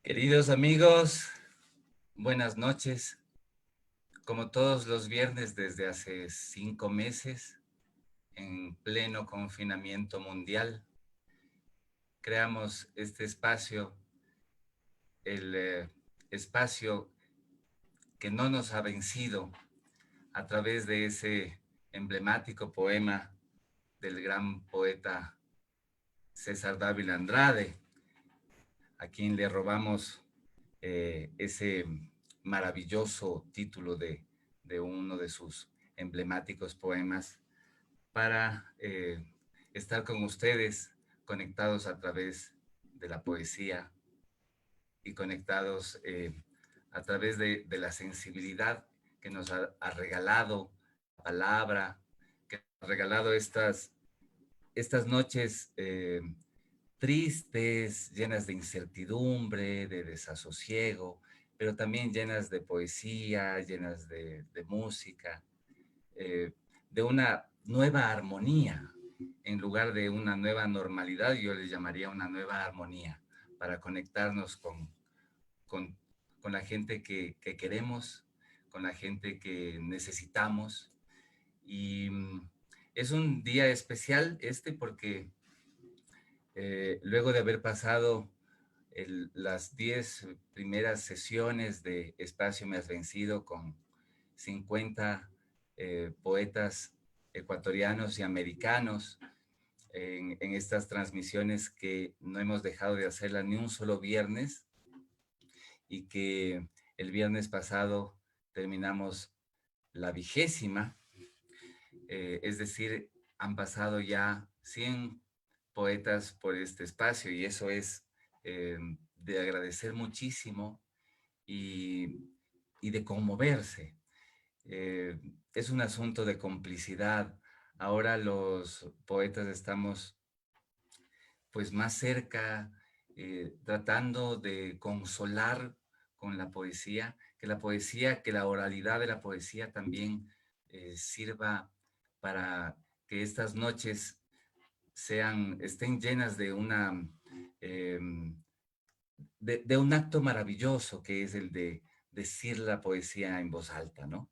Queridos amigos, buenas noches. Como todos los viernes desde hace 5 meses, en pleno confinamiento mundial, creamos este espacio, el espacio que no nos ha vencido, a través de ese emblemático poema del gran poeta César Dávila Andrade, a quien le robamos ese maravilloso título de uno de sus emblemáticos poemas, para estar con ustedes, conectados a través de la poesía y conectados a través de la sensibilidad que nos ha regalado la palabra, que nos ha regalado estas noches tristes, llenas de incertidumbre, de desasosiego, pero también llenas de poesía, llenas de música, eh, de una nueva armonía, en lugar de una nueva normalidad. Yo le llamaría una nueva armonía, para conectarnos con, con la gente que queremos, con la gente que necesitamos. Y es un día especial porque luego de haber pasado las 10 primeras sesiones de Espacio Me Has Vencido con 50 poetas ecuatorianos y americanos, en estas transmisiones que no hemos dejado de hacerla ni un solo viernes, y que el viernes pasado terminamos la 20ª, es decir, han pasado ya 100 poetas por este espacio, y eso es de agradecer muchísimo, y, y de conmoverse. Eh, es un asunto de complicidad. Ahora los poetas estamos pues más cerca, tratando de consolar con la poesía, que la oralidad de la poesía también sirva para que estas noches estén llenas de eh, de un acto maravilloso, que es el de decir la poesía en voz alta, ¿no?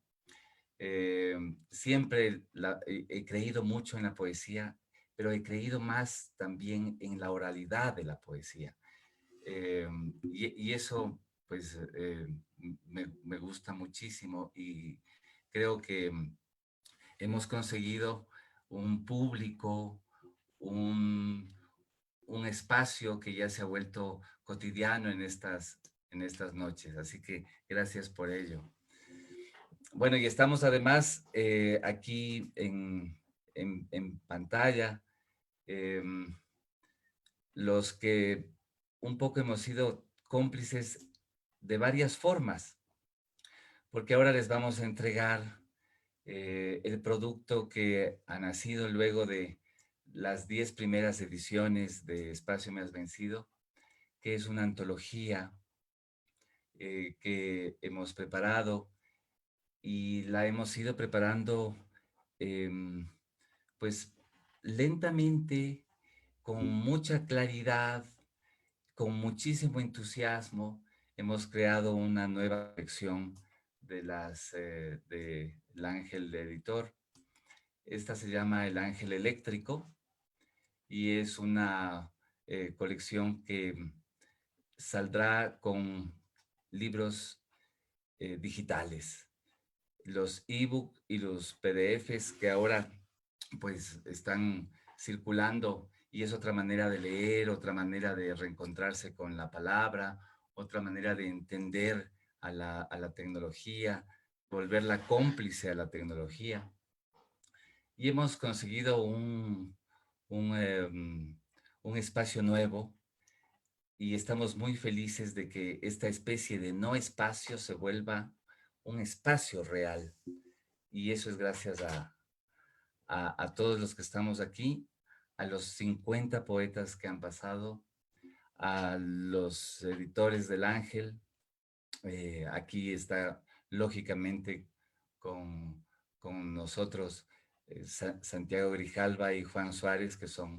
Siempre he creído mucho en la poesía, pero he creído más también en la oralidad de la poesía. Y eso, pues, me gusta muchísimo, y creo que hemos conseguido un público, un, un espacio que ya se ha vuelto cotidiano en estas noches. Así que gracias por ello. Bueno, y estamos además aquí en pantalla, em, los que un poco hemos sido cómplices de varias formas, porque ahora les vamos a entregar el producto que ha nacido luego de las 10 primeras ediciones de Espacio Me Has Vencido, que es una antología que hemos preparado, y la hemos ido preparando em, pues lentamente, con mucha claridad, con muchísimo entusiasmo. Hemos creado una nueva sección del Ángel Editor. Esta se llama El Ángel Eléctrico, y es una colección que saldrá con libros digitales, los ebook y los PDFs que ahora pues están circulando, y es otra manera de leer, otra manera de reencontrarse con la palabra, otra manera de entender a la tecnología, volverla cómplice a la tecnología. Y hemos conseguido un espacio nuevo, y estamos muy felices de que esta especie de no espacio se vuelva un espacio real. Y eso es gracias a todos los que estamos aquí, a los 50 poetas que han pasado, a los editores del Ángel. Aquí está, lógicamente, con, con nosotros Santiago Grijalva y Juan Suárez, que son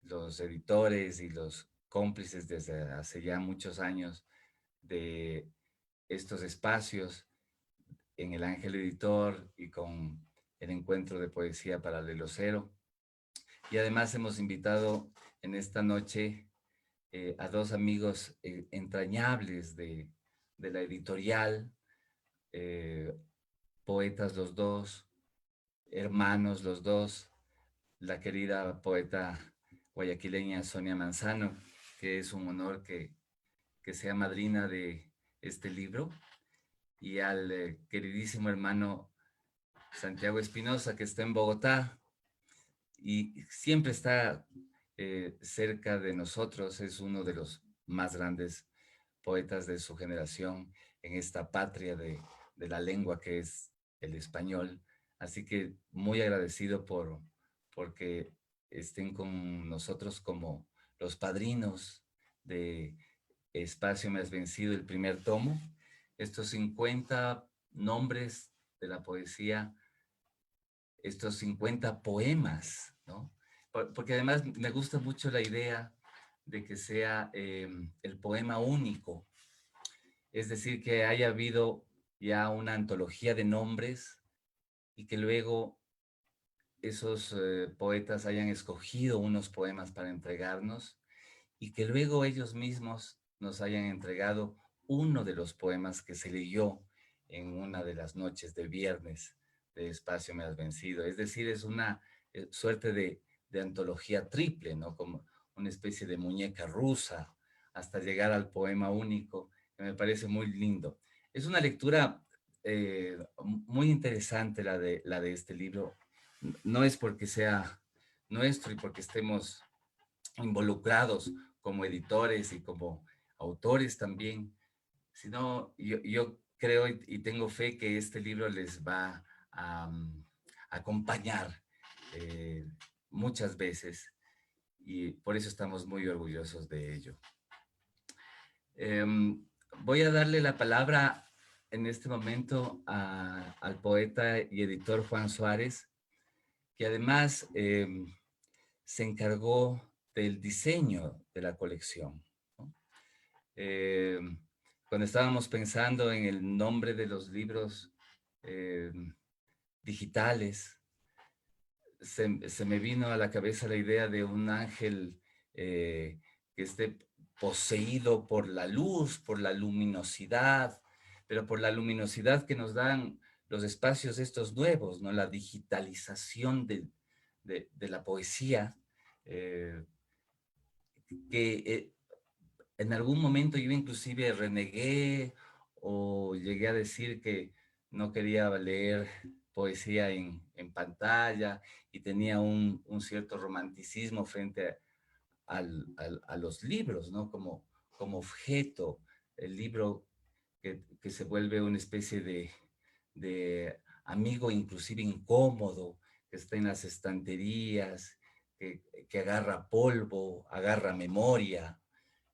los editores y los cómplices desde hace ya muchos años de estos espacios en el Ángel Editor y con el Encuentro de Poesía Paralelo Cero. Y además hemos invitado en esta noche a dos amigos entrañables de la editorial, eh, poetas los dos, hermanos los dos, la querida poeta guayaquileña Sonia Manzano, que es un honor que sea madrina de este libro, y al queridísimo hermano Santiago Espinosa, que está en Bogotá y siempre está cerca de nosotros, es uno de los más grandes poetas de su generación en esta patria de la lengua que es el español. Así que muy agradecido porque estén con nosotros como los padrinos de Espacio Me Has Vencido, el primer tomo. Estos 50 nombres de la poesía, estos 50 poemas, ¿no? Porque además me gusta mucho la idea de que sea el poema único, es decir, que haya habido ya una antología de nombres y que luego esos poetas hayan escogido unos poemas para entregarnos y que luego ellos mismos nos hayan entregado uno de los poemas que se leyó en una de las noches de viernes de Espacio Me Has Vencido. Es decir, es una suerte de antología triple, ¿no? Como una especie de muñeca rusa hasta llegar al poema único, que me parece muy lindo. Es una lectura muy interesante la de este libro. No es porque sea nuestro y porque estemos involucrados como editores y como autores también, sino yo creo y tengo fe que este libro les va a acompañar eh, muchas veces y por eso estamos muy orgullosos de ello. Voy a darle la palabra en este momento al poeta y editor Juan Suárez, que además se encargó del diseño de la colección, ¿no? Eh, Cuando estábamos pensando en el nombre de los libros eh, digitales, se me vino a la cabeza la idea de un ángel que esté poseído por la luz, por la luminosidad, pero por la luminosidad que nos dan los espacios estos nuevos, ¿no? La digitalización de la poesía, eh, que en algún momento yo inclusive renegué o llegué a decir que no quería leer poesía en pantalla y tenía un cierto romanticismo frente a los libros, ¿no? Como objeto, el libro que se vuelve una especie de amigo inclusive incómodo, que está en las estanterías, que agarra polvo, agarra memoria,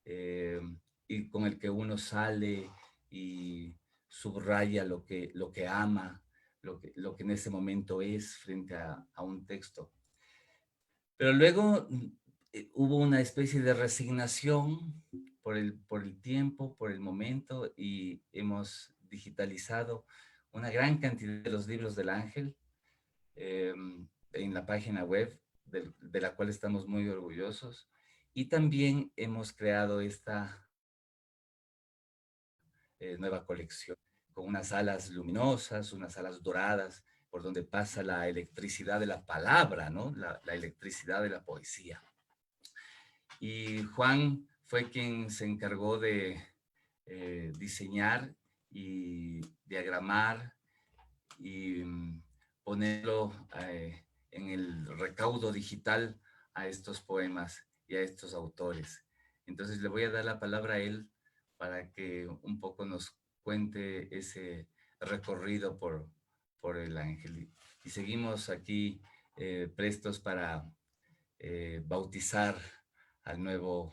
eh, y con el que uno sale y subraya lo que ama, lo que en ese momento es frente a un texto. Pero luego hubo una especie de resignación por el tiempo, por el momento, y hemos digitalizado una gran cantidad de los libros del Ángel en la página web, de la cual estamos muy orgullosos. Y también hemos creado esta nueva colección con unas alas luminosas, unas alas doradas, por donde pasa la electricidad de la palabra, ¿no? La electricidad de la poesía. Y Juan fue quien se encargó de diseñar y diagramar y ponerlo en el recaudo digital a estos poemas y a estos autores. Entonces le voy a dar la palabra a él para que un poco nos cuente ese recorrido por el ángel. Y seguimos aquí prestos para bautizar al nuevo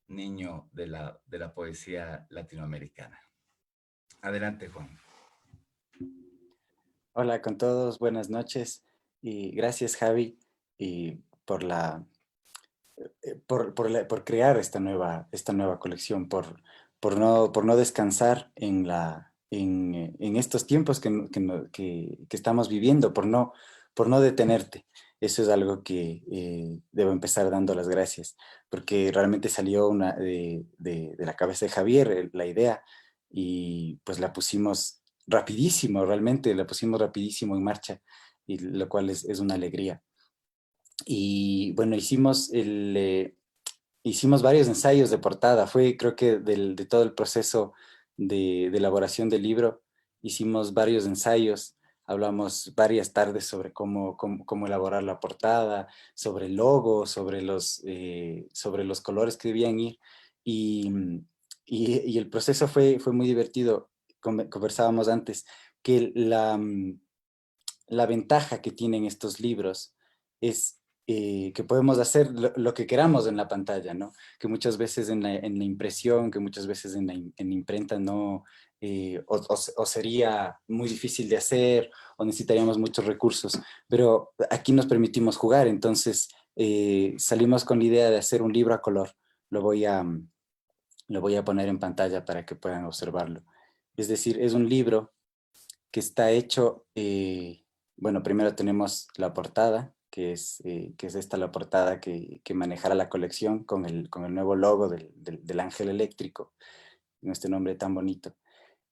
niño de la poesía latinoamericana. Adelante, Juan. Hola con todos, buenas noches y gracias Javi y por crear esta nueva colección, por no descansar en estos tiempos que estamos viviendo, por no detenerte. Eso es algo que debo empezar dando las gracias, porque realmente salió de la cabeza de Javier la idea y pues la pusimos rapidísimo, realmente la pusimos rapidísimo en marcha, y lo cual es una alegría. Y bueno, hicimos varios ensayos de portada. Fue, creo que de todo el proceso de elaboración del libro, hicimos varios ensayos. Hablamos varias tardes sobre cómo elaborar la portada, sobre el logo, sobre los colores que debían ir. Y, y el proceso fue muy divertido. Conversábamos antes que la ventaja que tienen estos libros es que podemos hacer lo que queramos en la pantalla, ¿no? Que muchas veces en la impresión, que muchas veces en la imprenta no, o sería muy difícil de hacer, o necesitaríamos muchos recursos, pero aquí nos permitimos jugar, entonces salimos con la idea de hacer un libro a color. Lo voy a, lo voy a poner en pantalla para que puedan observarlo. Es decir, es un libro que está hecho, bueno, primero tenemos la portada, que es esta la portada que manejará la colección con el nuevo logo del ángel eléctrico, con este nombre tan bonito.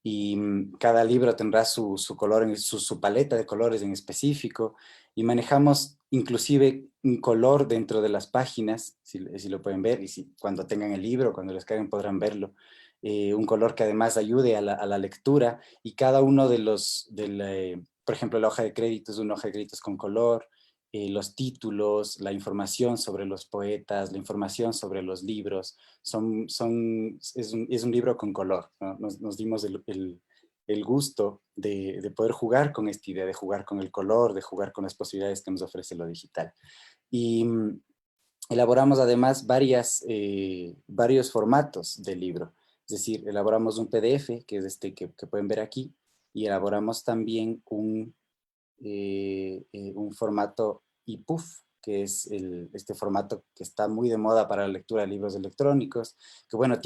Y cada libro tendrá su color, su paleta de colores en específico, y manejamos inclusive un color dentro de las páginas, si lo pueden ver, y si cuando tengan el libro, cuando les caigan podrán verlo, un color que además ayude a la lectura, y cada uno por ejemplo, la hoja de créditos es una hoja de créditos con color, los títulos, la información sobre los poetas, la información sobre los libros, es un libro con color, ¿no? Nos dimos el gusto de poder jugar con esta idea, de jugar con el color, de jugar con las posibilidades que nos ofrece lo digital. Y elaboramos además varios formatos del libro. Es decir, elaboramos un PDF, que es este que pueden ver aquí, y elaboramos también un formato EPUB, que es este formato que está muy de moda para la lectura de libros electrónicos, que bueno,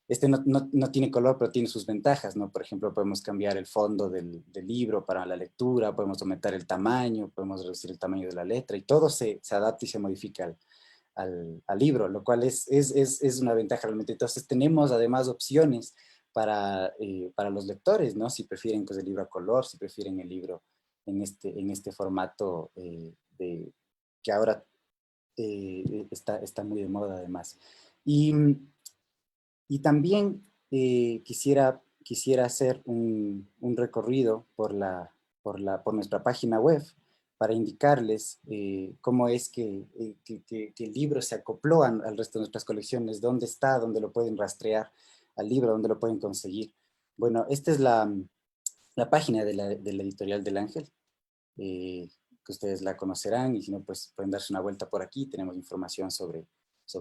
este no tiene color, pero tiene sus ventajas, ¿no? Por ejemplo, podemos cambiar el fondo del libro para la lectura, podemos aumentar el tamaño, podemos reducir el tamaño de la letra, y todo se adapta y se modifica al libro, lo cual es una ventaja realmente. Entonces tenemos además opciones para los lectores, ¿no? Si prefieren pues, el libro a color, si prefieren el libro en este formato que ahora está muy de moda además. Y, y también quisiera hacer un recorrido por nuestra página web para indicarles cómo es que el libro se acopló al resto de nuestras colecciones, dónde está, dónde lo pueden rastrear al libro, dónde lo pueden conseguir. Bueno, esta es la página de la editorial del Ángel, que ustedes la conocerán, y si no, pues pueden darse una vuelta por aquí. Tenemos información sobre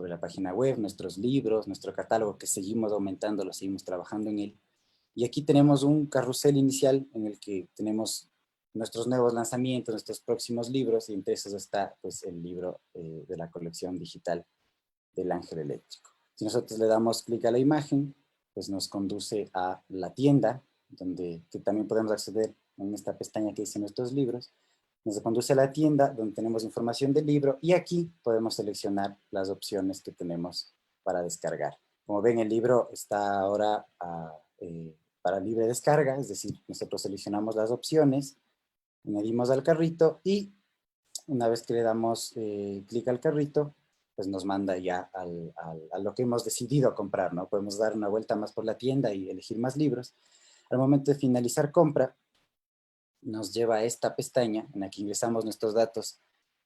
la página web, nuestros libros, nuestro catálogo, que seguimos aumentando, lo seguimos trabajando en él. Y aquí tenemos un carrusel inicial en el que tenemos nuestros nuevos lanzamientos, nuestros próximos libros, y entre esos está pues, el libro de la colección digital del Ángel Eléctrico. Si nosotros le damos clic a la imagen, pues nos conduce a la tienda, que también podemos acceder en esta pestaña que dice nuestros libros. Nos conduce a la tienda donde tenemos información del libro, y aquí podemos seleccionar las opciones que tenemos para descargar. Como ven, el libro está ahora para libre descarga, es decir, nosotros seleccionamos las opciones, añadimos al carrito, y una vez que le damos clic al carrito, pues nos manda ya a lo que hemos decidido comprar, ¿no? Podemos dar una vuelta más por la tienda y elegir más libros. Al momento de finalizar compra, nos lleva a esta pestaña en la que ingresamos nuestros datos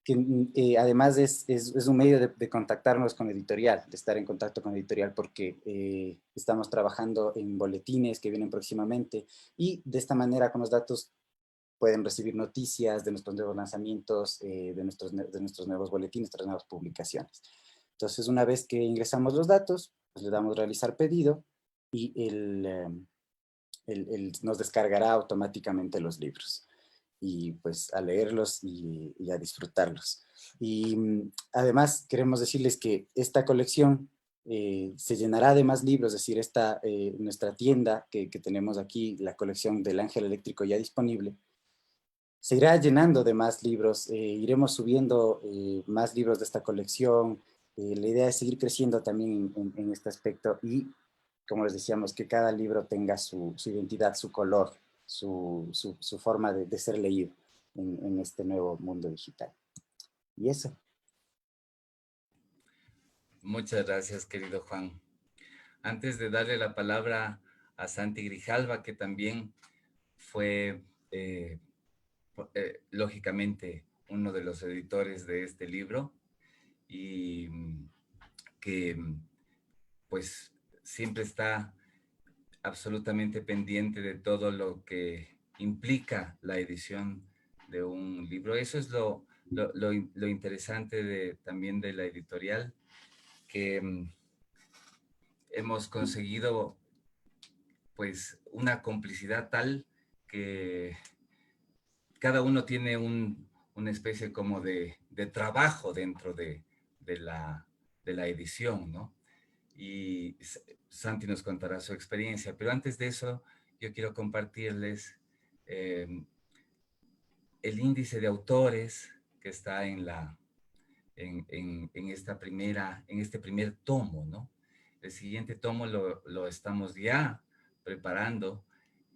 que además es un medio de contactarnos con editorial, de estar en contacto con editorial, porque estamos trabajando en boletines que vienen próximamente y de esta manera con los datos pueden recibir noticias de nuestros nuevos lanzamientos, de nuestros nuevos boletines, nuestras nuevas publicaciones. Entonces, una vez que ingresamos los datos, pues le damos realizar pedido y nos descargará automáticamente los libros y pues a leerlos y a disfrutarlos. Y además queremos decirles que esta colección se llenará de más libros, es decir, nuestra tienda que tenemos aquí, la colección del Ángel Eléctrico ya disponible, se irá llenando de más libros, iremos subiendo más libros de esta colección. La idea es seguir creciendo también en este aspecto y, como les decíamos, que cada libro tenga su identidad, su color, su forma de ser leído en este nuevo mundo digital. Y eso. Muchas gracias, querido Juan. Antes de darle la palabra a Santi Grijalva, que también fue, lógicamente, uno de los editores de este libro y que, pues, siempre está absolutamente pendiente de todo lo que implica la edición de un libro. Eso es lo interesante también de la editorial, que hemos conseguido pues una complicidad tal que cada uno tiene una especie como de trabajo dentro de la edición, ¿no? Y Santi nos contará su experiencia, pero antes de eso yo quiero compartirles eh, el índice de autores que está en este primer tomo, ¿no? El siguiente tomo lo estamos ya preparando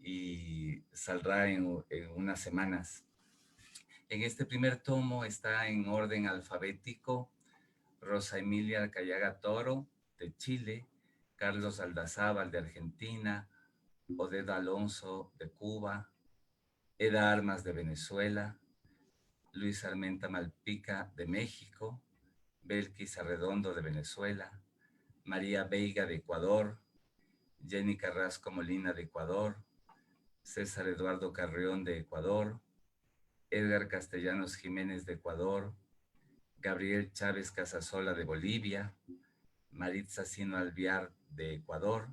y saldrá en unas semanas. En este primer tomo está en orden alfabético Rosa Emilia Alcayaga Toro, de Chile, Carlos Aldazábal, de Argentina, Odeda Alonso, de Cuba, Eda Armas, de Venezuela, Luis Armenta Malpica, de México, Belkis Arredondo, de Venezuela, María Veiga, de Ecuador, Jenny Carrasco Molina, de Ecuador, César Eduardo Carrión, de Ecuador, Edgar Castellanos Jiménez, de Ecuador, Gabriel Chávez Casasola, de Bolivia, Maritza Sino Alviar, de Ecuador,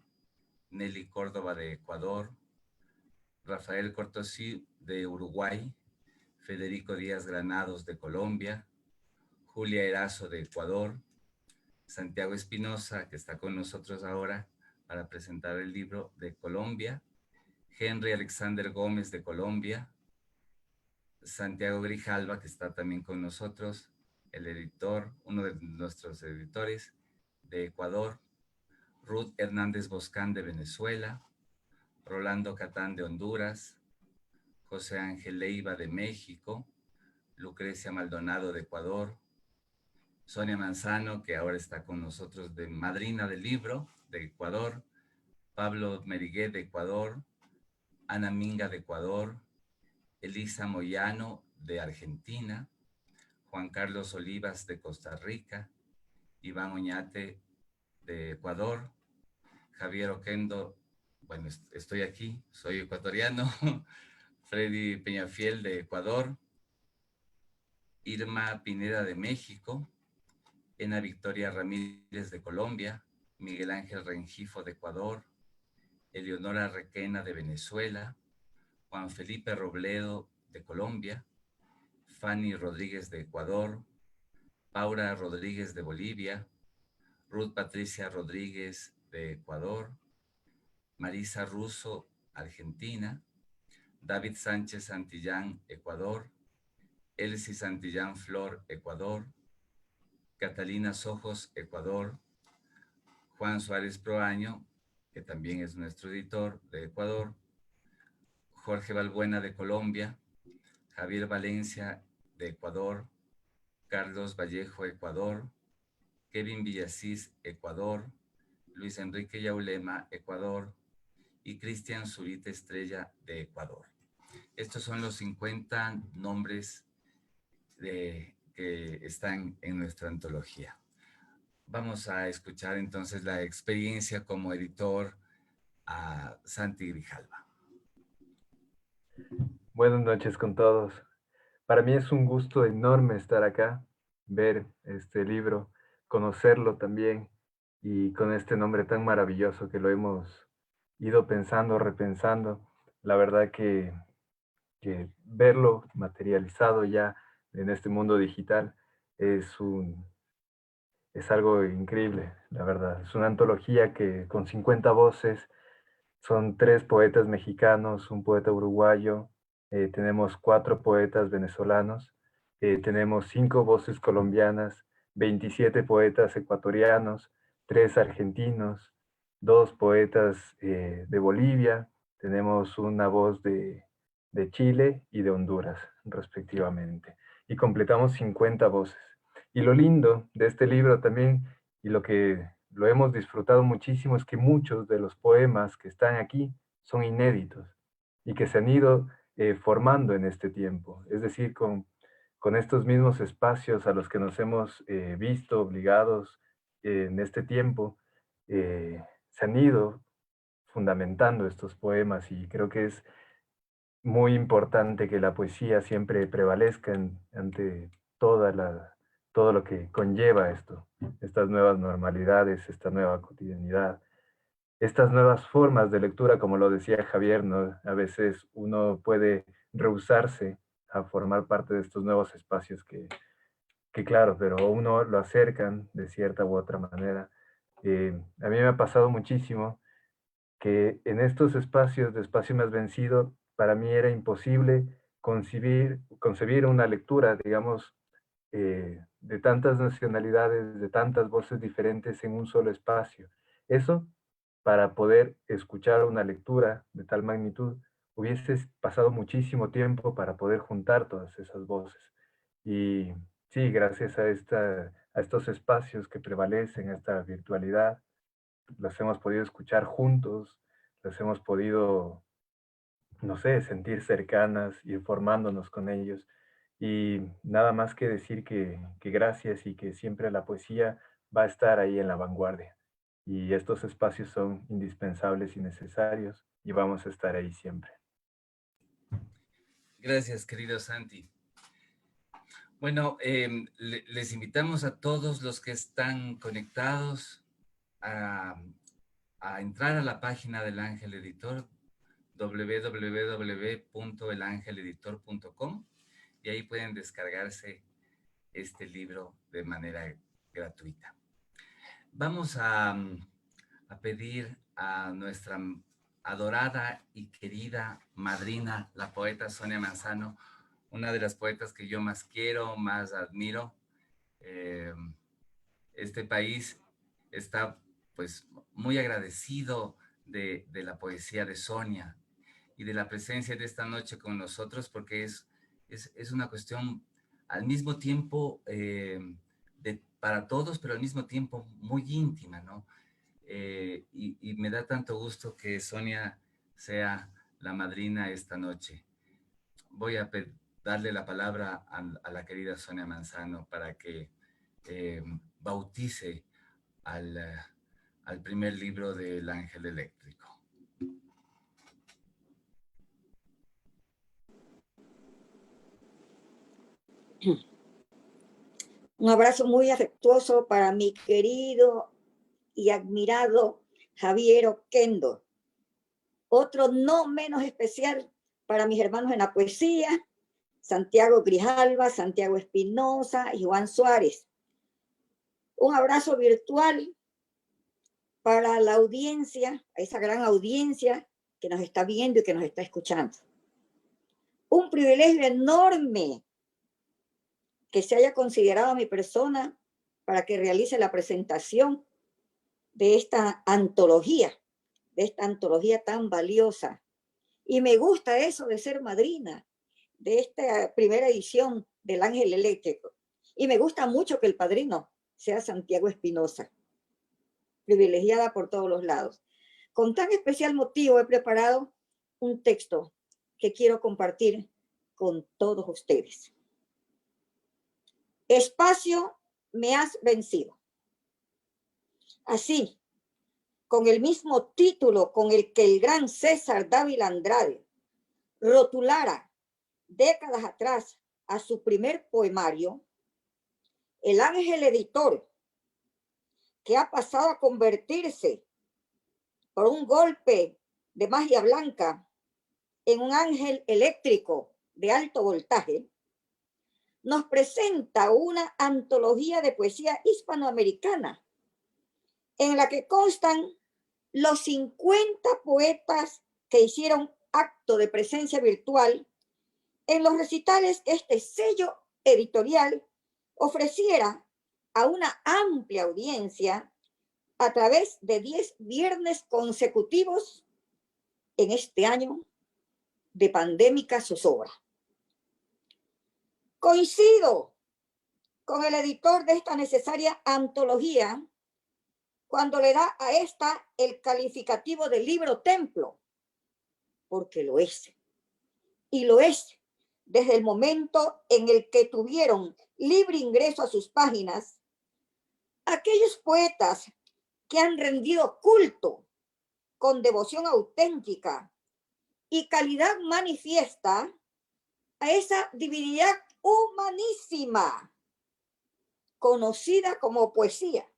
Nelly Córdoba, de Ecuador, Rafael Cortosí, de Uruguay, Federico Díaz Granados, de Colombia, Julia Erazo, de Ecuador, Santiago Espinosa, que está con nosotros ahora para presentar el libro, de Colombia, Henry Alexander Gómez, de Colombia, Santiago Grijalva, que está también con nosotros, el editor, uno de nuestros editores, de Ecuador, Ruth Hernández Boscán, de Venezuela, Rolando Catán, de Honduras, José Ángel Leiva, de México, Lucrecia Maldonado, de Ecuador, Sonia Manzano, que ahora está con nosotros, de madrina del libro, de Ecuador, Pablo Meriguet, de Ecuador, Ana Minga, de Ecuador, Elisa Moyano, de Argentina, Juan Carlos Olivas, de Costa Rica, Iván Oñate, de Ecuador, Javier Oquendo, bueno, estoy aquí, soy ecuatoriano, Freddy Peñafiel, de Ecuador, Irma Pineda, de México, Ena Victoria Ramírez, de Colombia, Miguel Ángel Rengifo, de Ecuador, Eleonora Requena, de Venezuela, Juan Felipe Robledo, de Colombia, Fanny Rodríguez, de Ecuador, Paula Rodríguez, de Bolivia, Ruth Patricia Rodríguez, de Ecuador, Marisa Russo, Argentina, David Sánchez Santillán, Ecuador, Elsie Santillán Flor, Ecuador, Catalina Sojos, Ecuador, Juan Suárez Proaño, que también es nuestro editor, de Ecuador, Jorge Balbuena, de Colombia, Javier Valencia, de Ecuador, Carlos Vallejo, Ecuador, Kevin Villasís, Ecuador, Luis Enrique Yaulema, Ecuador, y Cristian Zurita Estrella, de Ecuador. Estos son los 50 nombres que están en nuestra antología. Vamos a escuchar entonces la experiencia como editor a Santi Grijalva. Buenas noches con todos. Para mí es un gusto enorme estar acá, ver este libro, conocerlo también y con este nombre tan maravilloso que lo hemos ido pensando, repensando. La verdad que verlo materializado ya en este mundo digital es algo increíble, la verdad. Es una antología que con 50 voces, son 3 poetas mexicanos, un poeta uruguayo, tenemos 4 poetas venezolanos, tenemos 5 voces colombianas, 27 poetas ecuatorianos, 3 argentinos, 2 poetas de Bolivia, tenemos una voz de Chile y de Honduras, respectivamente. Y completamos 50 voces. Y lo lindo de este libro también, y lo que lo hemos disfrutado muchísimo, es que muchos de los poemas que están aquí son inéditos y que se han ido formando en este tiempo. Es decir, con estos mismos espacios a los que nos hemos visto obligados en este tiempo, se han ido fundamentando estos poemas y creo que es muy importante que la poesía siempre prevalezca ante todo lo que conlleva esto, estas nuevas normalidades, esta nueva cotidianidad, estas nuevas formas de lectura, como lo decía Javier, ¿no? A veces uno puede rehusarse a formar parte de estos nuevos espacios que claro, pero uno lo acercan de cierta u otra manera. A mí me ha pasado muchísimo que en estos espacios de espacio más vencido, para mí era imposible concebir una lectura, digamos, de tantas nacionalidades, de tantas voces diferentes en un solo espacio. Eso, para poder escuchar una lectura de tal magnitud, hubiese pasado muchísimo tiempo para poder juntar todas esas voces. Y sí, gracias a estos espacios que prevalecen, a esta virtualidad, las hemos podido escuchar juntos, las hemos podido, no sé, sentir cercanas, ir formándonos con ellos. Y nada más que decir que gracias y que siempre la poesía va a estar ahí en la vanguardia. Y estos espacios son indispensables y necesarios y vamos a estar ahí siempre. Gracias, querido Santi. Bueno, les invitamos a todos los que están conectados a, a entrar a la página del Ángel Editor, www.elangeleditor.com, y ahí pueden descargarse este libro de manera gratuita. Vamos a pedir a nuestra adorada y querida madrina, la poeta Sonia Manzano, una de las poetas que yo más quiero, más admiro. Este país está pues muy agradecido de la poesía de Sonia y de la presencia de esta noche con nosotros, porque es una cuestión al mismo tiempo para todos, pero al mismo tiempo muy íntima, ¿no? Y me da tanto gusto que Sonia sea la madrina esta noche. Voy a darle la palabra a la querida Sonia Manzano para que bautice al primer libro del Ángel Eléctrico. Un abrazo muy afectuoso para mi querido y admirado Javier Oquendo. Otro no menos especial para mis hermanos en la poesía, Santiago Grijalva, Santiago Espinosa y Juan Suárez. Un abrazo virtual para la audiencia, a esa gran audiencia que nos está viendo y que nos está escuchando. Un privilegio enorme que se haya considerado a mi persona para que realice la presentación de esta antología tan valiosa. Y me gusta eso de ser madrina de esta primera edición del Ángel Eléctrico. Y me gusta mucho que el padrino sea Santiago Espinosa, privilegiada por todos los lados. Con tan especial motivo he preparado un texto que quiero compartir con todos ustedes. Espacio, me has vencido. Así, con el mismo título con el que el gran César Dávila Andrade rotulara décadas atrás a su primer poemario, el ángel editor, que ha pasado a convertirse por un golpe de magia blanca en un ángel eléctrico de alto voltaje, nos presenta una antología de poesía hispanoamericana en la que constan los 50 poetas que hicieron acto de presencia virtual en los recitales que este sello editorial ofreciera a una amplia audiencia a través de 10 viernes consecutivos en este año de pandémica zozobra. Coincido con el editor de esta necesaria antología cuando le da a esta el calificativo de libro templo, porque lo es. Y lo es desde el momento en el que tuvieron libre ingreso a sus páginas aquellos poetas que han rendido culto con devoción auténtica y calidad manifiesta a esa divinidad humanísima conocida como poesía,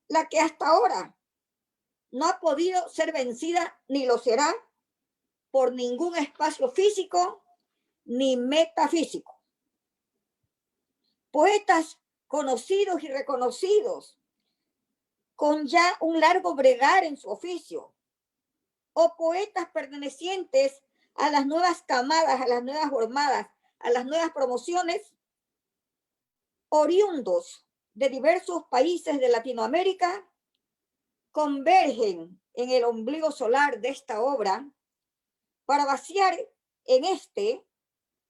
la que hasta ahora no ha podido ser vencida ni lo será por ningún espacio físico ni metafísico. Poetas conocidos y reconocidos con ya un largo bregar en su oficio, o poetas pertenecientes a las nuevas camadas, a las nuevas jornadas, a las nuevas promociones, oriundos de diversos países de Latinoamérica, convergen en el ombligo solar de esta obra para vaciar en este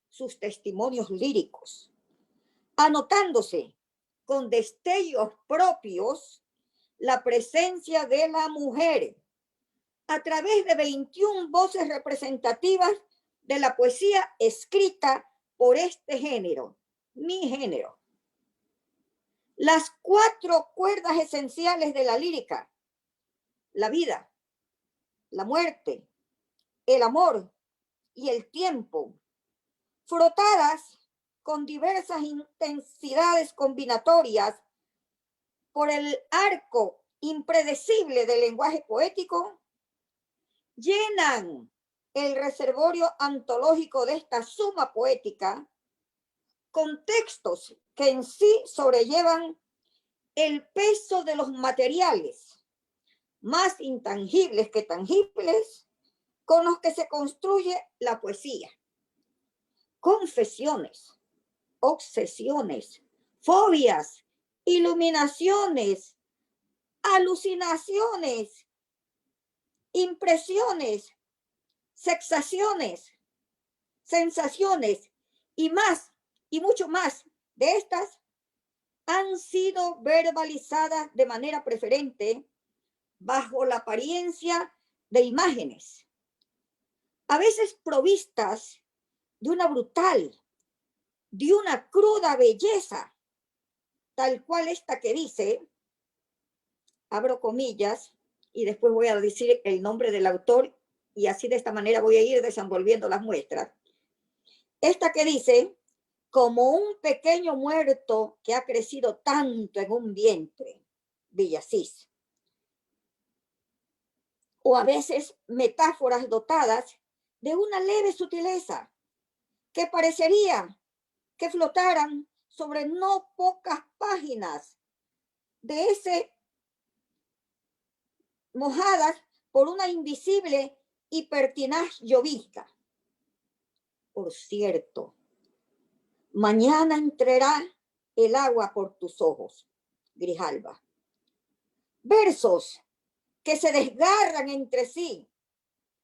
sus testimonios líricos, anotándose con destellos propios la presencia de la mujer a través de 21 voces representativas de la poesía escrita por este género, mi género. Las 4 cuerdas esenciales de la lírica: la vida, la muerte, el amor y el tiempo, frotadas con diversas intensidades combinatorias por el arco impredecible del lenguaje poético, llenan el reservorio antológico de esta suma poética con textos que en sí sobrellevan el peso de los materiales más intangibles que tangibles con los que se construye la poesía. Confesiones, obsesiones, fobias, iluminaciones, alucinaciones, impresiones, sensaciones y más, y mucho más de estas han sido verbalizadas de manera preferente bajo la apariencia de imágenes, a veces provistas de una brutal, de una cruda belleza, tal cual esta que dice, abro comillas, y después voy a decir el nombre del autor, y así de esta manera voy a ir desenvolviendo las muestras. Esta que dice, como un pequeño muerto que ha crecido tanto en un vientre, Villasís. O a veces metáforas dotadas de una leve sutileza que parecería que flotaran sobre no pocas páginas de ese mojadas por una invisible y pertinaz llovizca. Por cierto, mañana entrará el agua por tus ojos, Grijalba. Versos que se desgarran entre sí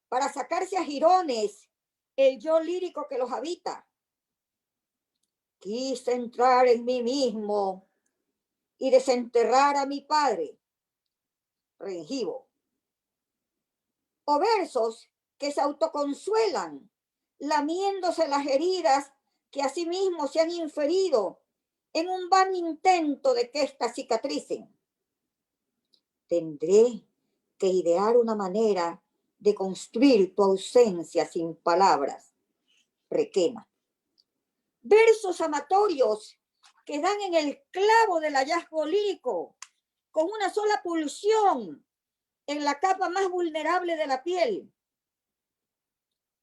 para sacarse a jirones el yo lírico que los habita. Quise entrar en mí mismo y desenterrar a mi padre, Rengivo. O versos que se autoconsuelan, lamiéndose las heridas que a sí mismos se han inferido en un vano intento de que éstas cicatricen. Tendré que idear una manera de construir tu ausencia sin palabras, Requena. Versos amatorios que dan en el clavo del hallazgo lírico, con una sola pulsión en la capa más vulnerable de la piel.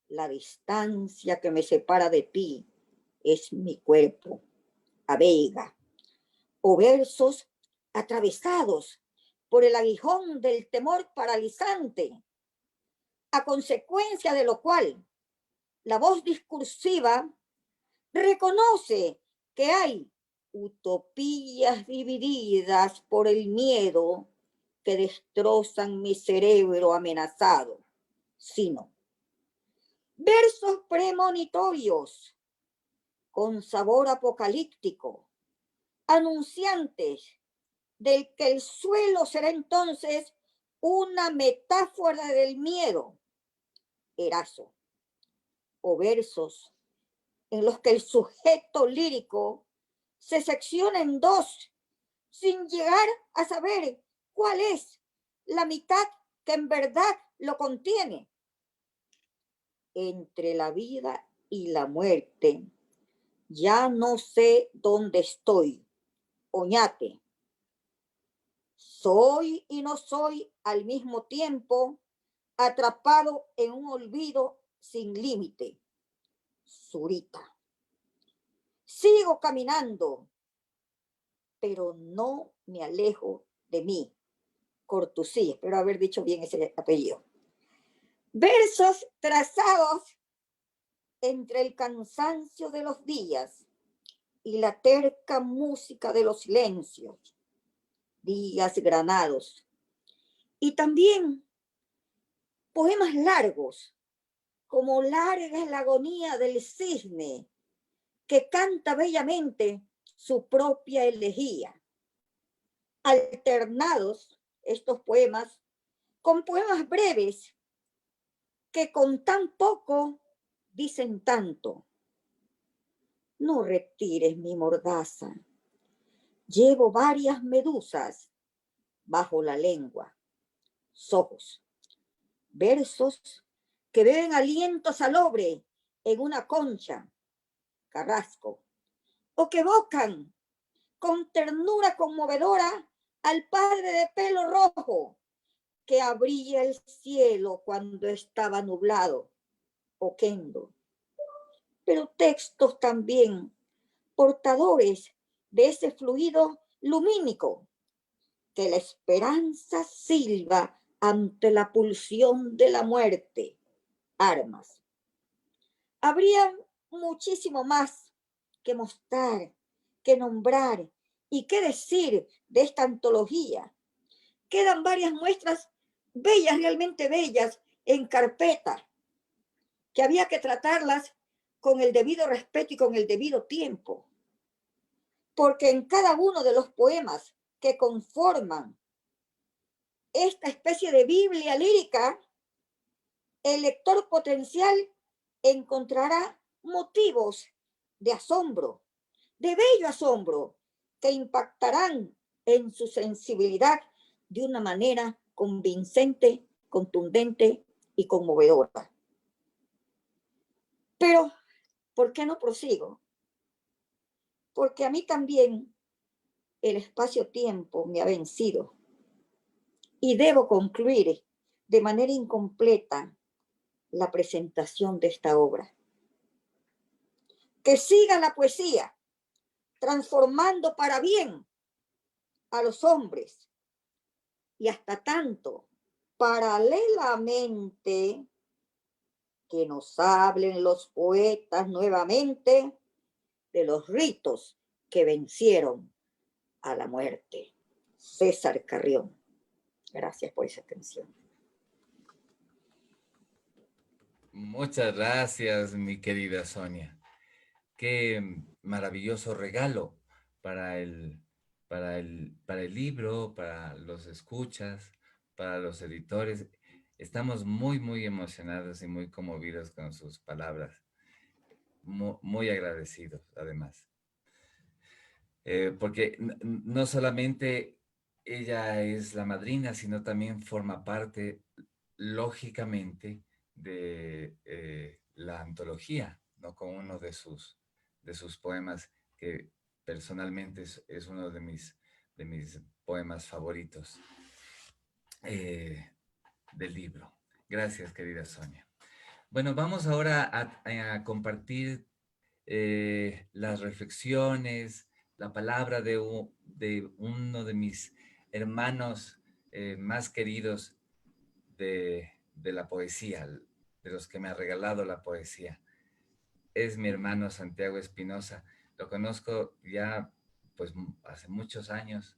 La distancia que me separa de ti es mi cuerpo, abeiga, o versos atravesados por el aguijón del temor paralizante, a consecuencia de lo cual la voz discursiva reconoce que hay utopías divididas por el miedo que destrozan mi cerebro amenazado, sino versos premonitorios con sabor apocalíptico, anunciantes del que el suelo será entonces una metáfora del miedo, Erazo, o versos en los que el sujeto lírico se secciona en dos, sin llegar a saber cuál es la mitad que en verdad lo contiene. Entre la vida y la muerte, ya no sé dónde estoy, Oñate. Soy y no soy al mismo tiempo, atrapado en un olvido sin límite, Zurita. Sigo caminando, pero no me alejo de mí, Cortusí, espero haber dicho bien ese apellido. Versos trazados entre el cansancio de los días y la terca música de los silencios, días granados. Y también poemas largos, como larga es la agonía del cisne, que canta bellamente su propia elegía. Alternados estos poemas con poemas breves que con tan poco dicen tanto. No retires mi mordaza. Llevo varias medusas bajo la lengua. Sojos. Versos que beben aliento salobre en una concha. Carrasco. O que evocan con ternura conmovedora al padre de pelo rojo que abría el cielo cuando estaba nublado. Oquendo. Pero textos también portadores de ese fluido lumínico que la esperanza silba ante la pulsión de la muerte. Armas. Habría muchísimo más que mostrar, que nombrar y qué decir de esta antología. Quedan varias muestras bellas, realmente bellas, en carpeta, que había que tratarlas con el debido respeto y con el debido tiempo. Porque en cada uno de los poemas que conforman esta especie de Biblia lírica, el lector potencial encontrará motivos de asombro, de bello asombro, que impactarán en su sensibilidad de una manera convincente, contundente y conmovedora. Pero, ¿por qué no prosigo? Porque a mí también el espacio-tiempo me ha vencido y debo concluir de manera incompleta la presentación de esta obra. Que siga la poesía, transformando para bien a los hombres y hasta tanto, paralelamente, que nos hablen los poetas nuevamente de los ritos que vencieron a la muerte. César Carrión. Gracias por esa atención. Muchas gracias, mi querida Sonia. Qué maravilloso regalo para para el libro, para los escuchas, para los editores. Estamos muy, muy emocionados y muy conmovidos con sus palabras. Muy agradecidos, además. porque no solamente ella es la madrina, sino también forma parte, lógicamente, de la antología, ¿no? Con uno de sus poemas, que personalmente es uno de mis poemas favoritos del libro. Gracias, querida Sonia. Bueno, vamos ahora a compartir las reflexiones, la palabra de uno de mis hermanos más queridos de la poesía, de los que me ha regalado la poesía. Es mi hermano Santiago Espinosa. Lo conozco ya pues hace muchos años,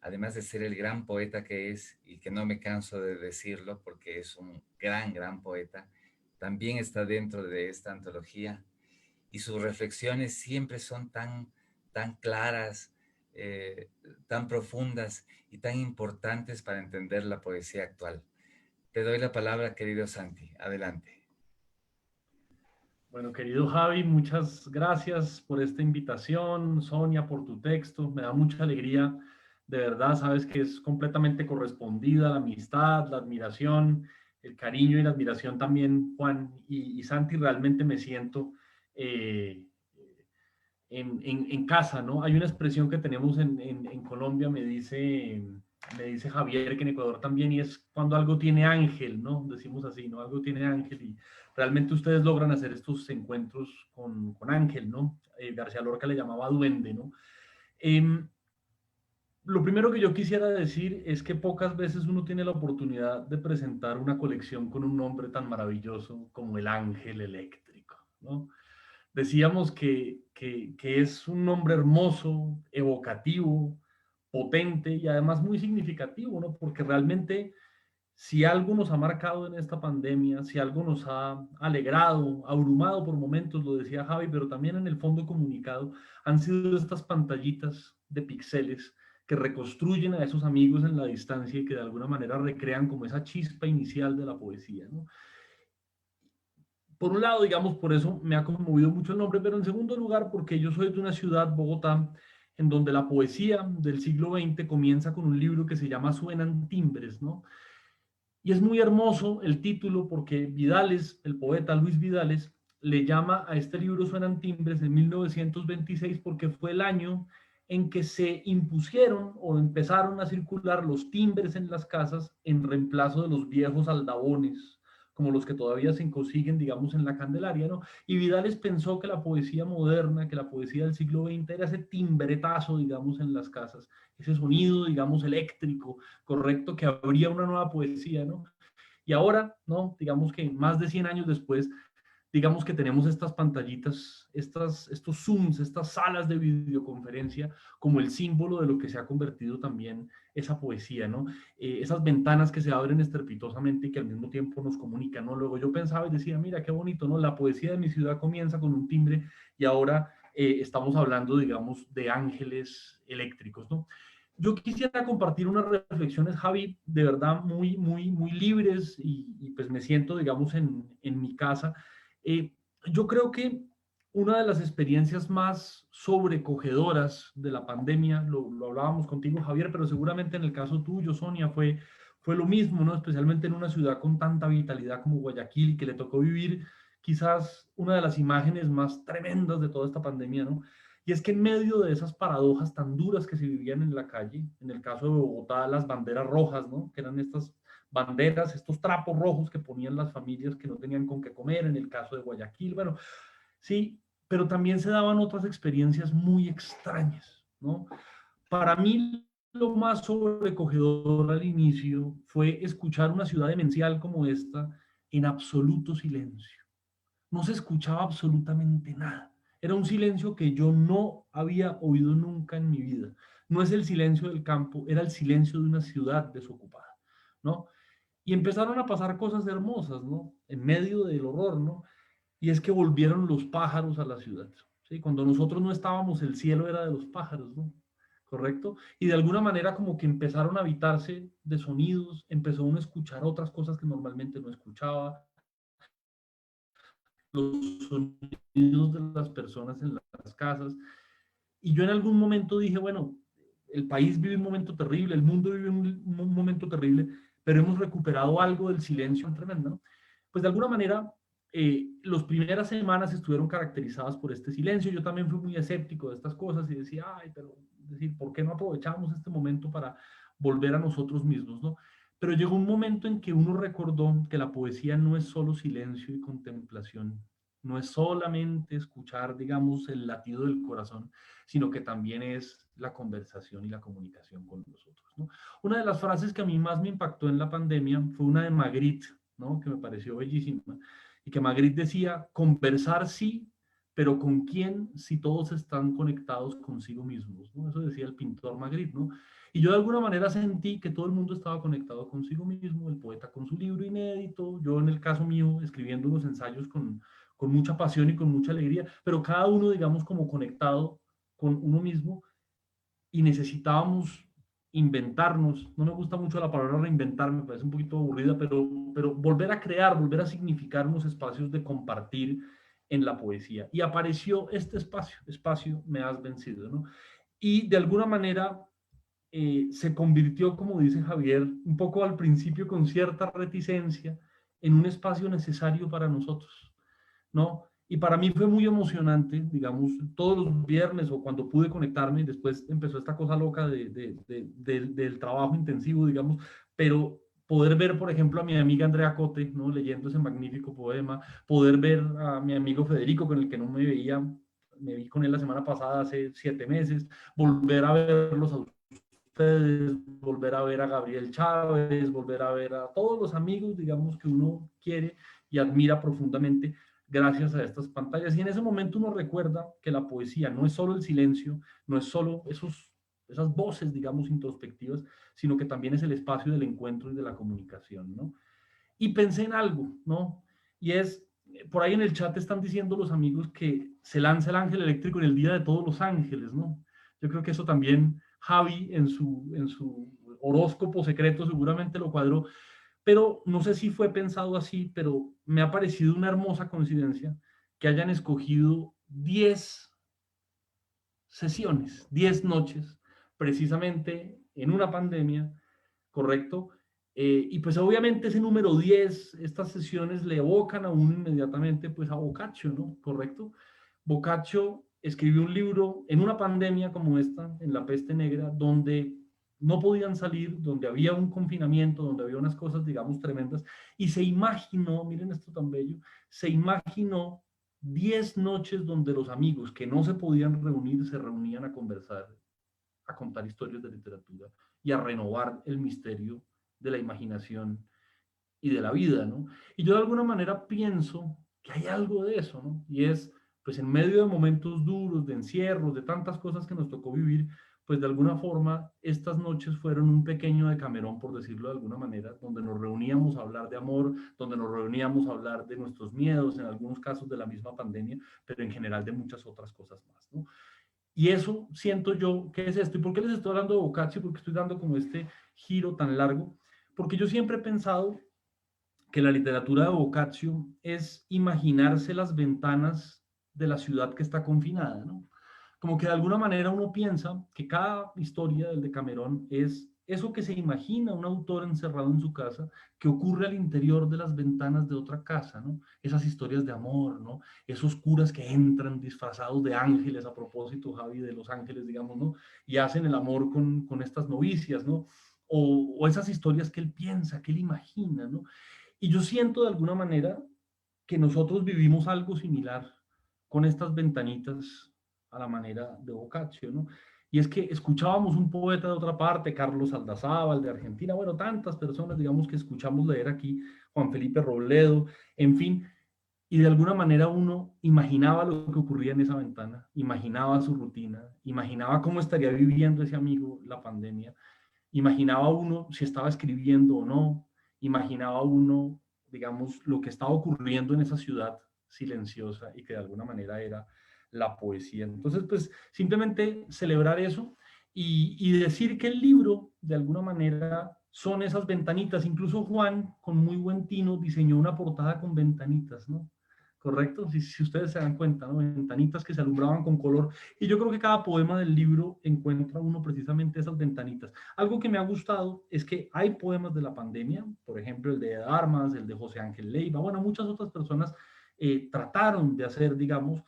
además de ser el gran poeta que es, y que no me canso de decirlo porque es un gran poeta, también está dentro de esta antología, y sus reflexiones siempre son tan claras, tan profundas y tan importantes para entender la poesía actual. Te doy la palabra, querido Santi. Adelante. Bueno, querido Javi, muchas gracias por esta invitación. Sonia, por tu texto. Me da mucha alegría. De verdad, sabes que es completamente correspondida la amistad, la admiración, el cariño y la admiración también, Juan y Santi. Realmente me siento eh, en casa, ¿no? Hay una expresión que tenemos en Colombia, me dice Javier, que en Ecuador también, y es cuando algo tiene ángel, ¿no? Decimos así, ¿no? Algo tiene ángel, y realmente ustedes logran hacer estos encuentros con ángel, ¿no? García Lorca le llamaba duende, ¿no? Eh, lo primero que yo quisiera decir es que pocas veces uno tiene la oportunidad de presentar una colección con un nombre tan maravilloso como el Ángel Eléctrico, ¿no? Decíamos que es un nombre hermoso, evocativo, potente y además muy significativo, ¿no? Porque realmente si algo nos ha marcado en esta pandemia, si algo nos ha alegrado, abrumado por momentos, lo decía Javi, pero también en el fondo comunicado, han sido estas pantallitas de píxeles que reconstruyen a esos amigos en la distancia y que de alguna manera recrean como esa chispa inicial de la poesía, ¿no? Por un lado, digamos, por eso me ha conmovido mucho el nombre, pero en segundo lugar, porque yo soy de una ciudad, Bogotá, en donde la poesía del siglo XX comienza con un libro que se llama Suenan Timbres, ¿no? Y es muy hermoso el título porque Vidales, el poeta Luis Vidales, le llama a este libro Suenan Timbres en 1926 porque fue el año en que se impusieron o empezaron a circular los timbres en las casas en reemplazo de los viejos aldabones, como los que todavía se consiguen, digamos, en la Candelaria, ¿no? Y Vidales pensó que la poesía moderna, que la poesía del siglo XX era ese timbretazo, digamos, en las casas, ese sonido, digamos, eléctrico, correcto, que habría una nueva poesía, ¿no? Y ahora, ¿no? Digamos que más de 100 años después, digamos que tenemos estas pantallitas, estos Zooms, estas salas de videoconferencia, como el símbolo de lo que se ha convertido también esa poesía, ¿no? Esas ventanas que se abren estrepitosamente y que al mismo tiempo nos comunican, ¿no? Luego yo pensaba y decía, mira, qué bonito, ¿no? La poesía de mi ciudad comienza con un timbre y ahora estamos hablando, digamos, de ángeles eléctricos, ¿no? Yo quisiera compartir unas reflexiones, Javi, de verdad muy libres y pues me siento, digamos, en mi casa. Eh, yo creo que una de las experiencias más sobrecogedoras de la pandemia, lo hablábamos contigo, Javier, pero seguramente en el caso tuyo, Sonia, fue lo mismo, ¿no? Especialmente en una ciudad con tanta vitalidad como Guayaquil, que le tocó vivir quizás una de las imágenes más tremendas de toda esta pandemia, ¿no? Y es que en medio de esas paradojas tan duras que se vivían en la calle, en el caso de Bogotá, las banderas rojas, ¿no? Que eran estas banderas, estos trapos rojos que ponían las familias que no tenían con qué comer, en el caso de Guayaquil, bueno, sí, pero también se daban otras experiencias muy extrañas, ¿no? Para mí lo más sobrecogedor al inicio fue escuchar una ciudad demencial como esta en absoluto silencio. No se escuchaba absolutamente nada. Era un silencio que yo no había oído nunca en mi vida. No es el silencio del campo, era el silencio de una ciudad desocupada, ¿no? Y empezaron a pasar cosas hermosas, ¿no? En medio del horror, ¿no? Y es que volvieron los pájaros a la ciudad, ¿sí? Cuando nosotros no estábamos, el cielo era de los pájaros, ¿no? ¿Correcto? Y de alguna manera como que empezaron a habitarse de sonidos, empezó uno a escuchar otras cosas que normalmente no escuchaba, los sonidos de las personas en las casas. Y yo en algún momento dije, bueno, el país vive un momento terrible, el mundo vive un momento terrible, pero hemos recuperado algo del silencio tremendo, ¿no? Pues de alguna manera, las primeras semanas estuvieron caracterizadas por este silencio. Yo también fui muy escéptico de estas cosas y decía, ay, pero, es decir, ¿por qué no aprovechamos este momento para volver a nosotros mismos, ¿no? Pero llegó un momento en que uno recordó que la poesía no es solo silencio y contemplación, no es solamente escuchar, digamos, el latido del corazón, sino que también es la conversación y la comunicación con nosotros, ¿no? Una de las frases que a mí más me impactó en la pandemia fue una de Magritte, ¿no? Que me pareció bellísima, y que Magritte decía, conversar sí, pero ¿con quién si todos están conectados consigo mismos, ¿no? Eso decía el pintor Magritte, ¿no? Y yo de alguna manera sentí que todo el mundo estaba conectado consigo mismo, el poeta con su libro inédito, yo en el caso mío escribiendo unos ensayos con mucha pasión y con mucha alegría, pero cada uno, digamos, como conectado con uno mismo, y necesitábamos inventarnos. No me gusta mucho la palabra reinventar, me parece un poquito aburrida, pero volver a crear, volver a significar unos espacios de compartir en la poesía. Y apareció este espacio Me Has Vencido, ¿no? Y de alguna manera se convirtió, como dice Javier, un poco al principio con cierta reticencia, en un espacio necesario para nosotros, ¿no? Y para mí fue muy emocionante, digamos, todos los viernes o cuando pude conectarme, después empezó esta cosa loca del trabajo intensivo, digamos, pero poder ver, por ejemplo, a mi amiga Andrea Cote, ¿no? Leyendo ese magnífico poema, poder ver a mi amigo Federico, con el que no me veía, me vi con él la semana pasada, hace 7 meses, volver a verlos a ustedes, volver a ver a Gabriel Chávez, volver a ver a todos los amigos, digamos, que uno quiere y admira profundamente gracias a estas pantallas. Y en ese momento uno recuerda que la poesía no es solo el silencio, no es solo esas voces, digamos, introspectivas, sino que también es el espacio del encuentro y de la comunicación, ¿no? Y pensé en algo, ¿no? Y es, por ahí en el chat están diciendo los amigos que se lanza el ángel eléctrico en el Día de Todos los Ángeles, ¿no? Yo creo que eso también Javi en su horóscopo secreto seguramente lo cuadró, pero no sé si fue pensado así, pero me ha parecido una hermosa coincidencia que hayan escogido 10 sesiones, 10 noches, precisamente en una pandemia, ¿correcto? Y pues obviamente ese número 10, estas sesiones le evocan a uno inmediatamente pues a Boccaccio, ¿no? ¿Correcto? Boccaccio escribió un libro en una pandemia como esta, en la peste negra, donde no podían salir, donde había un confinamiento, donde había unas cosas, digamos, tremendas, y se imaginó, miren esto tan bello, se imaginó 10 noches donde los amigos que no se podían reunir se reunían a conversar, a contar historias de literatura y a renovar el misterio de la imaginación y de la vida, ¿no? Y yo de alguna manera pienso que hay algo de eso, ¿no? Y es, pues en medio de momentos duros, de encierros, de tantas cosas que nos tocó vivir, pues de alguna forma estas noches fueron un pequeño Decamerón, por decirlo de alguna manera, donde nos reuníamos a hablar de amor, donde nos reuníamos a hablar de nuestros miedos, en algunos casos de la misma pandemia, pero en general de muchas otras cosas más, ¿no? Y eso siento yo que es esto. ¿Y por qué les estoy hablando de Boccaccio? Porque estoy dando como este giro tan largo. Porque yo siempre he pensado que la literatura de Boccaccio es imaginarse las ventanas de la ciudad que está confinada, ¿no? Como que de alguna manera uno piensa que cada historia del Decamerón es eso que se imagina un autor encerrado en su casa, que ocurre al interior de las ventanas de otra casa, ¿no? Esas historias de amor, ¿no? Esos curas que entran disfrazados de ángeles, a propósito, Javi, de los ángeles, digamos, ¿no? Y hacen el amor con estas novicias, ¿no? O esas historias que él piensa, que él imagina, ¿no? Y yo siento de alguna manera que nosotros vivimos algo similar con estas ventanitas a la manera de Boccaccio, ¿no? Y es que escuchábamos un poeta de otra parte, Carlos Aldazábal de Argentina, bueno, tantas personas, digamos, que escuchamos leer aquí, Juan Felipe Robledo, en fin, y de alguna manera uno imaginaba lo que ocurría en esa ventana, imaginaba su rutina, imaginaba cómo estaría viviendo ese amigo la pandemia, imaginaba uno si estaba escribiendo o no, imaginaba uno, digamos, lo que estaba ocurriendo en esa ciudad silenciosa y que de alguna manera era la poesía. Entonces, pues simplemente celebrar eso y decir que el libro, de alguna manera, son esas ventanitas. Incluso Juan, con muy buen tino, diseñó una portada con ventanitas, ¿no? ¿correcto? Si ustedes se dan cuenta, ¿no? Ventanitas que se alumbraban con color. Y yo creo que cada poema del libro encuentra uno precisamente esas ventanitas. Algo que me ha gustado es que hay poemas de la pandemia, por ejemplo, el de Armas, el de José Ángel Leiva, bueno, muchas otras personas trataron de hacer, digamos,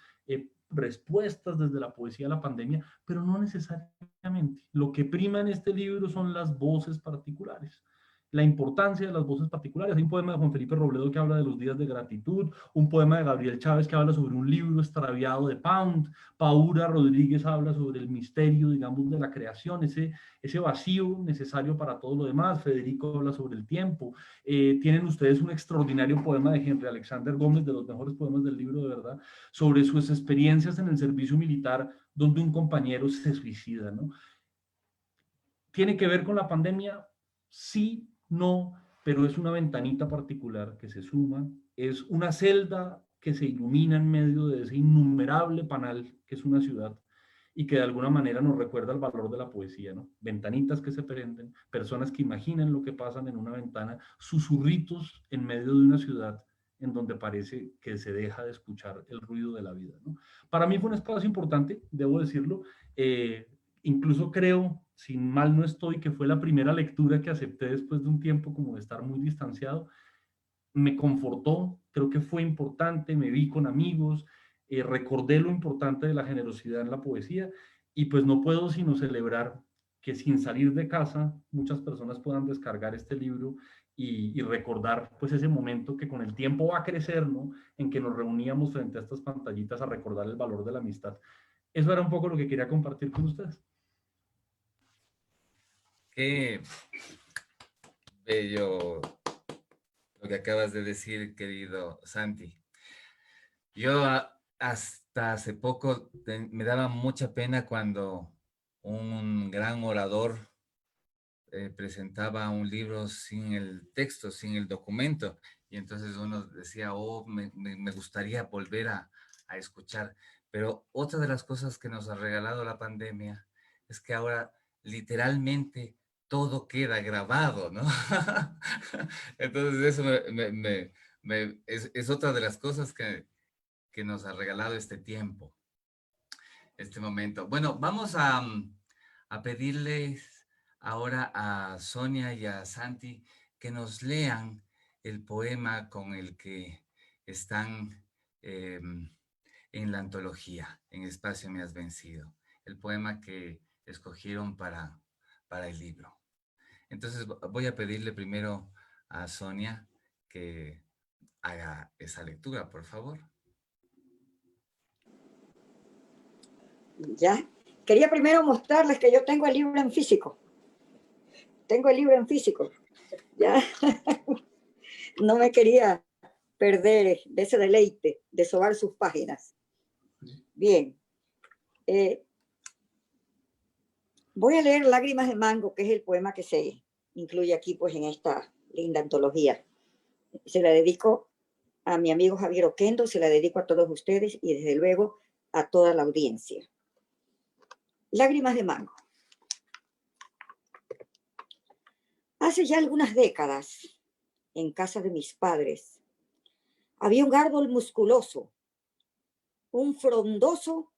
respuestas desde la poesía a la pandemia, pero no necesariamente. Lo que prima en este libro son las voces particulares, la importancia de las voces particulares. Hay un poema de Juan Felipe Robledo que habla de los días de gratitud, un poema de Gabriel Chávez que habla sobre un libro extraviado de Pound, Paura Rodríguez habla sobre el misterio, digamos, de la creación, ese vacío necesario para todo lo demás. Federico habla sobre el tiempo. Tienen ustedes un extraordinario poema de Henry Alexander Gómez, de los mejores poemas del libro, de verdad, sobre sus experiencias en el servicio militar, donde un compañero se suicida, ¿no? ¿Tiene que ver con la pandemia? Sí, no, pero es una ventanita particular que se suma, es una celda que se ilumina en medio de ese innumerable panal que es una ciudad y que de alguna manera nos recuerda el valor de la poesía, ¿no? Ventanitas que se prenden, personas que imaginan lo que pasan en una ventana, susurritos en medio de una ciudad en donde parece que se deja de escuchar el ruido de la vida, ¿no? Para mí fue un espacio importante, debo decirlo. Incluso creo, si mal no estoy, que fue la primera lectura que acepté después de un tiempo como de estar muy distanciado. Me confortó, creo que fue importante, me vi con amigos, recordé lo importante de la generosidad en la poesía y pues no puedo sino celebrar que sin salir de casa muchas personas puedan descargar este libro y recordar pues ese momento que con el tiempo va a crecer, ¿no? En que nos reuníamos frente a estas pantallitas a recordar el valor de la amistad. Eso era un poco lo que quería compartir con ustedes. Qué bello lo que acabas de decir, querido Santi. Yo hasta hace poco me daba mucha pena cuando un gran orador presentaba un libro sin el texto, sin el documento, y entonces uno decía, oh, me gustaría volver a escuchar. Pero otra de las cosas que nos ha regalado la pandemia es que ahora literalmente todo queda grabado, ¿no? Entonces eso es otra de las cosas que nos ha regalado este tiempo, este momento. Bueno, vamos a pedirles ahora a Sonia y a Santi que nos lean el poema con el que están en la antología, en Espacio Me Has Vencido, el poema que escogieron para el libro. Entonces voy a pedirle primero a Sonia que haga esa lectura, por favor. Ya. Quería primero mostrarles que yo tengo el libro en físico. Tengo el libro en físico. Ya. No me quería perder de ese deleite de sobar sus páginas. Bien. Voy a leer Lágrimas de Mango, que es el poema que se incluye aquí pues en esta linda antología. Se la dedico a mi amigo Javier Oquendo, se la dedico a todos ustedes y desde luego a toda la audiencia. Lágrimas de Mango. Hace ya algunas décadas, en casa de mis padres, había un árbol musculoso, un frondoso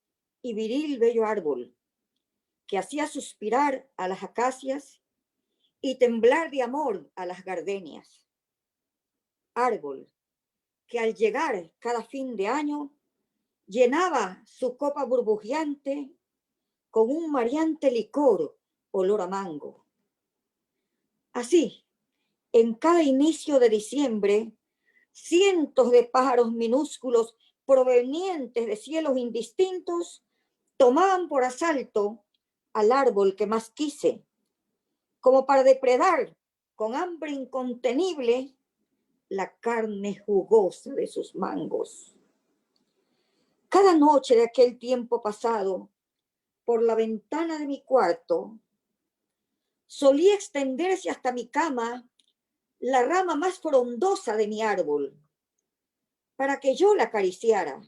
y viril bello árbol que hacía suspirar a las acacias y temblar de amor a las gardenias. Árbol que al llegar cada fin de año llenaba su copa burbujeante con un mareante licor olor a mango. Así, en cada inicio de diciembre, cientos de pájaros minúsculos provenientes de cielos indistintos tomaban por asalto al árbol que más quise, como para depredar con hambre incontenible la carne jugosa de sus mangos. Cada noche de aquel tiempo pasado, por la ventana de mi cuarto, solía extenderse hasta mi cama la rama más frondosa de mi árbol, para que yo la acariciara,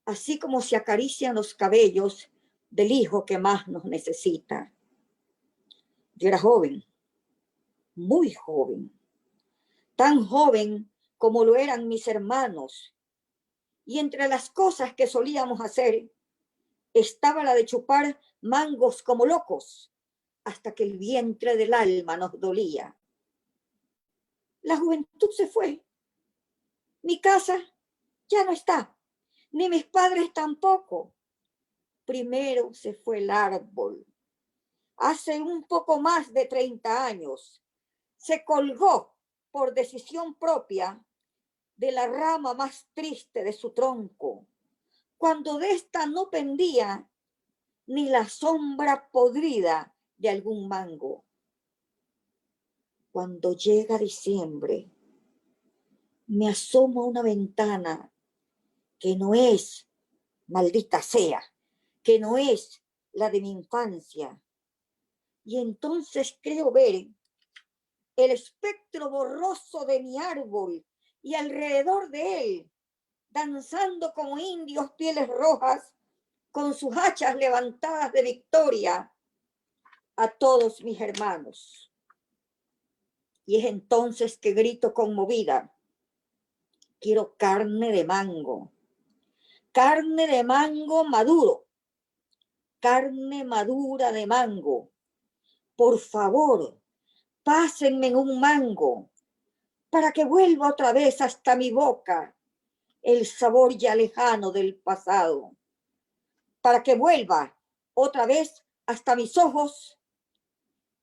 así como se acarician los cabellos del hijo que más nos necesita. Yo era joven, muy joven, tan joven como lo eran mis hermanos. Y entre las cosas que solíamos hacer estaba la de chupar mangos como locos, hasta que el vientre del alma nos dolía. La juventud se fue. Mi casa ya no está, ni mis padres tampoco. Primero se fue el árbol. Hace un poco más de 30 años se colgó por decisión propia de la rama más triste de su tronco, cuando de esta no pendía ni la sombra podrida de algún mango. Cuando llega diciembre, me asomo a una ventana que no es, maldita sea, que no es la de mi infancia. Y entonces creo ver el espectro borroso de mi árbol y alrededor de él, danzando como indios pieles rojas, con sus hachas levantadas de victoria, a todos mis hermanos. Y es entonces que grito conmovida: quiero carne de mango maduro, carne madura de mango. Por favor, pásenme en un mango, para que vuelva otra vez hasta mi boca el sabor ya lejano del pasado, para que vuelva otra vez hasta mis ojos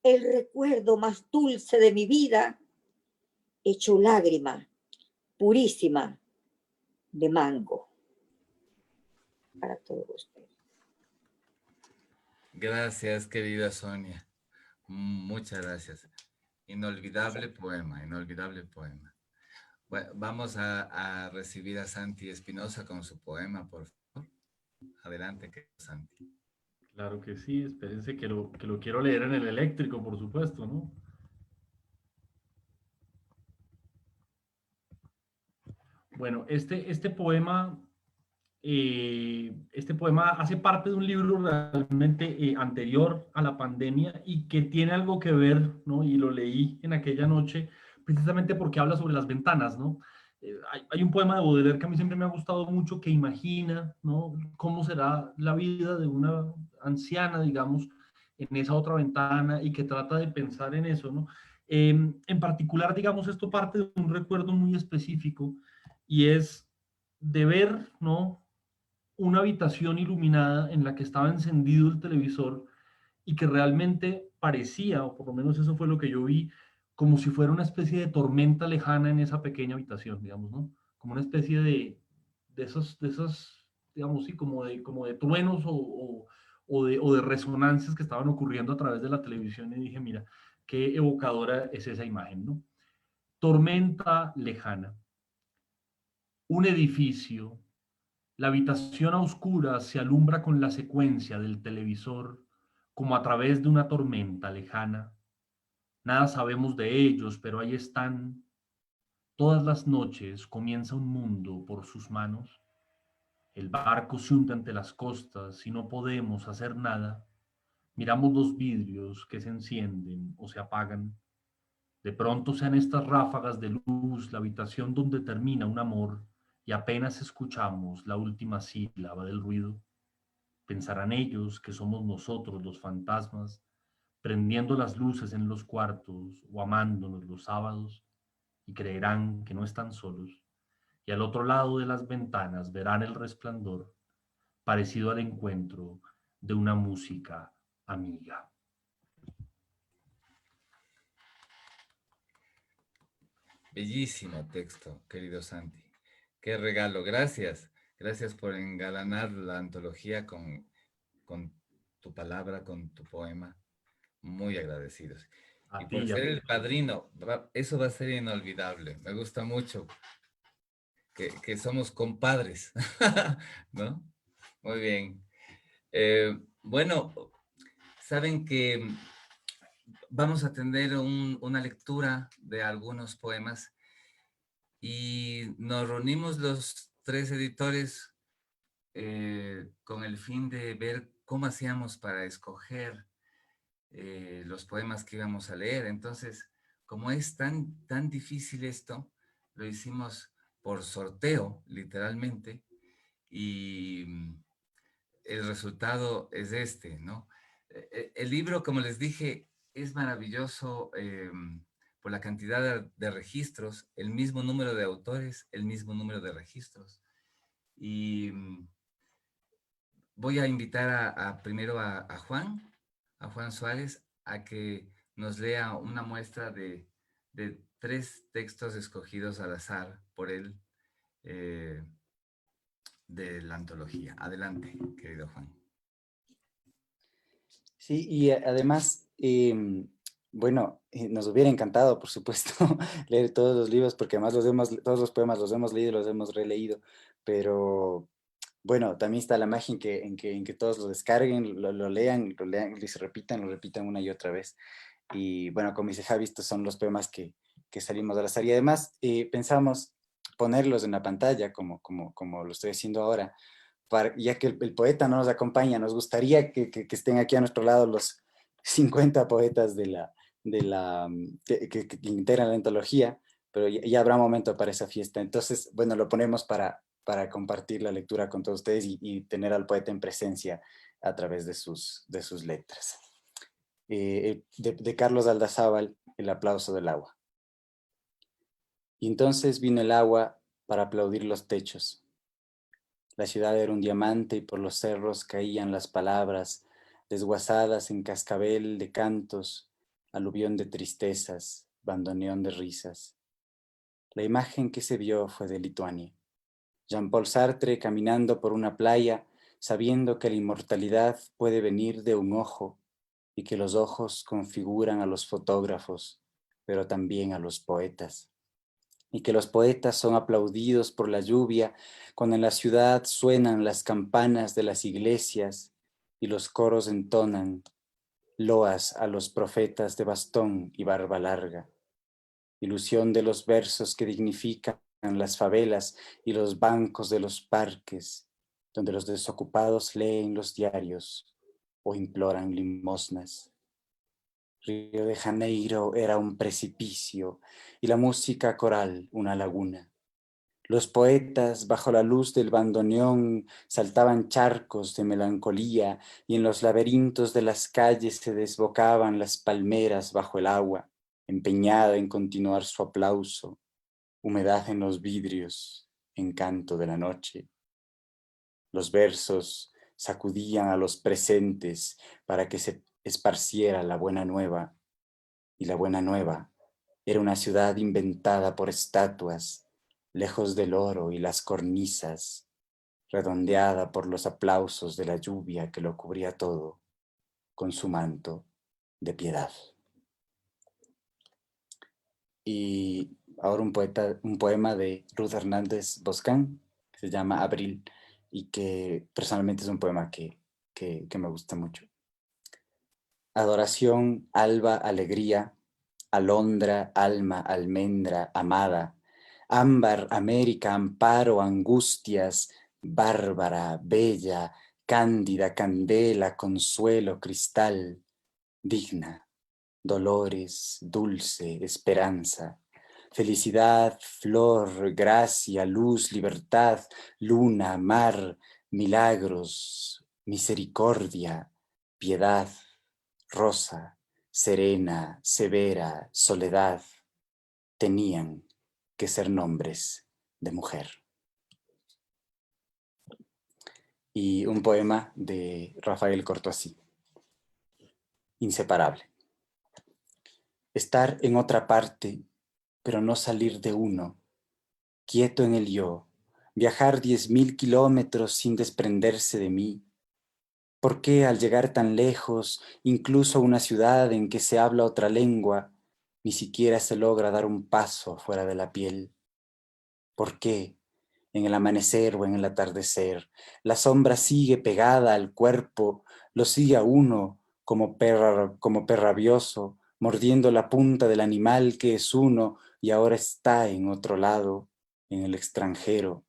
el recuerdo más dulce de mi vida, hecho lágrima purísima de mango. Para todos ustedes. Gracias, querida Sonia. Muchas gracias. Inolvidable poema, inolvidable poema. Bueno, vamos a recibir a Santi Espinosa con su poema, por favor. Adelante, Santi. Claro que sí, espérense que lo quiero leer en el eléctrico, por supuesto, ¿no? Bueno, este poema hace parte de un libro realmente anterior a la pandemia y que tiene algo que ver, ¿no? Y lo leí en aquella noche precisamente porque habla sobre las ventanas, ¿no? Hay un poema de Baudelaire que a mí siempre me ha gustado mucho, que imagina, ¿no? Cómo será la vida de una anciana, digamos, en esa otra ventana, y que trata de pensar en eso, ¿no? En particular, digamos, esto parte de un recuerdo muy específico, y es de ver, ¿no?, una habitación iluminada en la que estaba encendido el televisor y que realmente parecía, o por lo menos eso fue lo que yo vi, como si fuera una especie de tormenta lejana en esa pequeña habitación, digamos, ¿no? Como una especie de esos, digamos, sí, como de truenos o de resonancias que estaban ocurriendo a través de la televisión, y dije, mira, qué evocadora es esa imagen, ¿no? Tormenta lejana. Un edificio. La habitación a oscuras se alumbra con la secuencia del televisor, como a través de una tormenta lejana. Nada sabemos de ellos, pero ahí están. Todas las noches comienza un mundo por sus manos. El barco se hunde ante las costas y no podemos hacer nada. Miramos los vidrios que se encienden o se apagan. De pronto sean estas ráfagas de luz la habitación donde termina un amor, y apenas escuchamos la última sílaba del ruido. Pensarán ellos que somos nosotros los fantasmas, prendiendo las luces en los cuartos o amándonos los sábados, y creerán que no están solos. Y al otro lado de las ventanas verán el resplandor, parecido al encuentro de una música amiga. Bellísimo texto, querido Santi. Qué regalo, gracias. Gracias por engalanar la antología con tu palabra, con tu poema. Muy agradecidos. Y A por ti, a ser ti. el padrino, eso va a ser inolvidable. Me gusta mucho que somos compadres, ¿no? Muy bien. Bueno, saben que vamos a tener una lectura de algunos poemas y nos reunimos los tres editores con el fin de ver cómo hacíamos para escoger los poemas que íbamos a leer. Entonces, como es tan difícil esto, lo hicimos por sorteo, literalmente, y el resultado es este, ¿no? El libro, como les dije, es maravilloso por la cantidad de registros, el mismo número de autores, el mismo número de registros. Y voy a invitar primero a Juan Suárez, a que nos lea una muestra de 3 textos escogidos al azar por él eh, de la antología. Adelante, querido Juan. Sí, y además, bueno, nos hubiera encantado, por supuesto, leer todos los libros, porque además todos los poemas los hemos leído y los hemos releído, pero bueno, también está la magia en que todos lo descarguen, lo lean, y se lo repitan una y otra vez. Y bueno, como dice Javi, estos son los poemas que salimos al azar. Y además pensamos ponerlos en la pantalla, como lo estoy haciendo ahora, ya que el poeta no nos acompaña, nos gustaría que estén aquí a nuestro lado los 50 poetas que integran la antología, pero ya habrá momento para esa fiesta. Entonces, bueno, lo ponemos para compartir la lectura con todos ustedes y tener al poeta en presencia a través de sus letras. De Carlos Aldazábal, El aplauso del agua. Y entonces vino el agua para aplaudir los techos. La ciudad era un diamante y por los cerros caían las palabras, desguazadas en cascabel de cantos, aluvión de tristezas, bandoneón de risas. La imagen que se vio fue de Lituania. Jean-Paul Sartre caminando por una playa, sabiendo que la inmortalidad puede venir de un ojo y que los ojos configuran a los fotógrafos, pero también a los poetas, y que los poetas son aplaudidos por la lluvia cuando en la ciudad suenan las campanas de las iglesias y los coros entonan loas a los profetas de bastón y barba larga, ilusión de los versos que dignifican las favelas y los bancos de los parques, donde los desocupados leen los diarios o imploran limosnas. Río de Janeiro era un precipicio y la música coral una laguna. Los poetas, bajo la luz del bandoneón, saltaban charcos de melancolía y en los laberintos de las calles se desbocaban las palmeras bajo el agua, empeñada en continuar su aplauso, humedad en los vidrios, encanto de la noche. Los versos sacudían a los presentes para que se esparciera la buena nueva, y la buena nueva era una ciudad inventada por estatuas, lejos del oro y las cornisas, redondeada por los aplausos de la lluvia que lo cubría todo con su manto de piedad. Y ahora un poema de Ruth Hernández Boscán, que se llama Abril, y que personalmente es un poema que me gusta mucho. Adoración, alba, alegría, alondra, alma, almendra, amada, ámbar, América, amparo, angustias, bárbara, bella, cándida, candela, consuelo, cristal, digna, dolores, dulce, esperanza, felicidad, flor, gracia, luz, libertad, luna, mar, milagros, misericordia, piedad, rosa, serena, severa, soledad, tenían que ser nombres de mujer. Y un poema de Rafael Cortosí, Inseparable. Estar en otra parte, pero no salir de uno, quieto en el yo, viajar 10.000 kilómetros sin desprenderse de mí. ¿Por qué al llegar tan lejos, incluso a una ciudad en que se habla otra lengua, ni siquiera se logra dar un paso fuera de la piel? ¿Por qué, en el amanecer o en el atardecer, la sombra sigue pegada al cuerpo, lo sigue a uno como perrabioso, mordiendo la punta del animal que es uno y ahora está en otro lado, en el extranjero,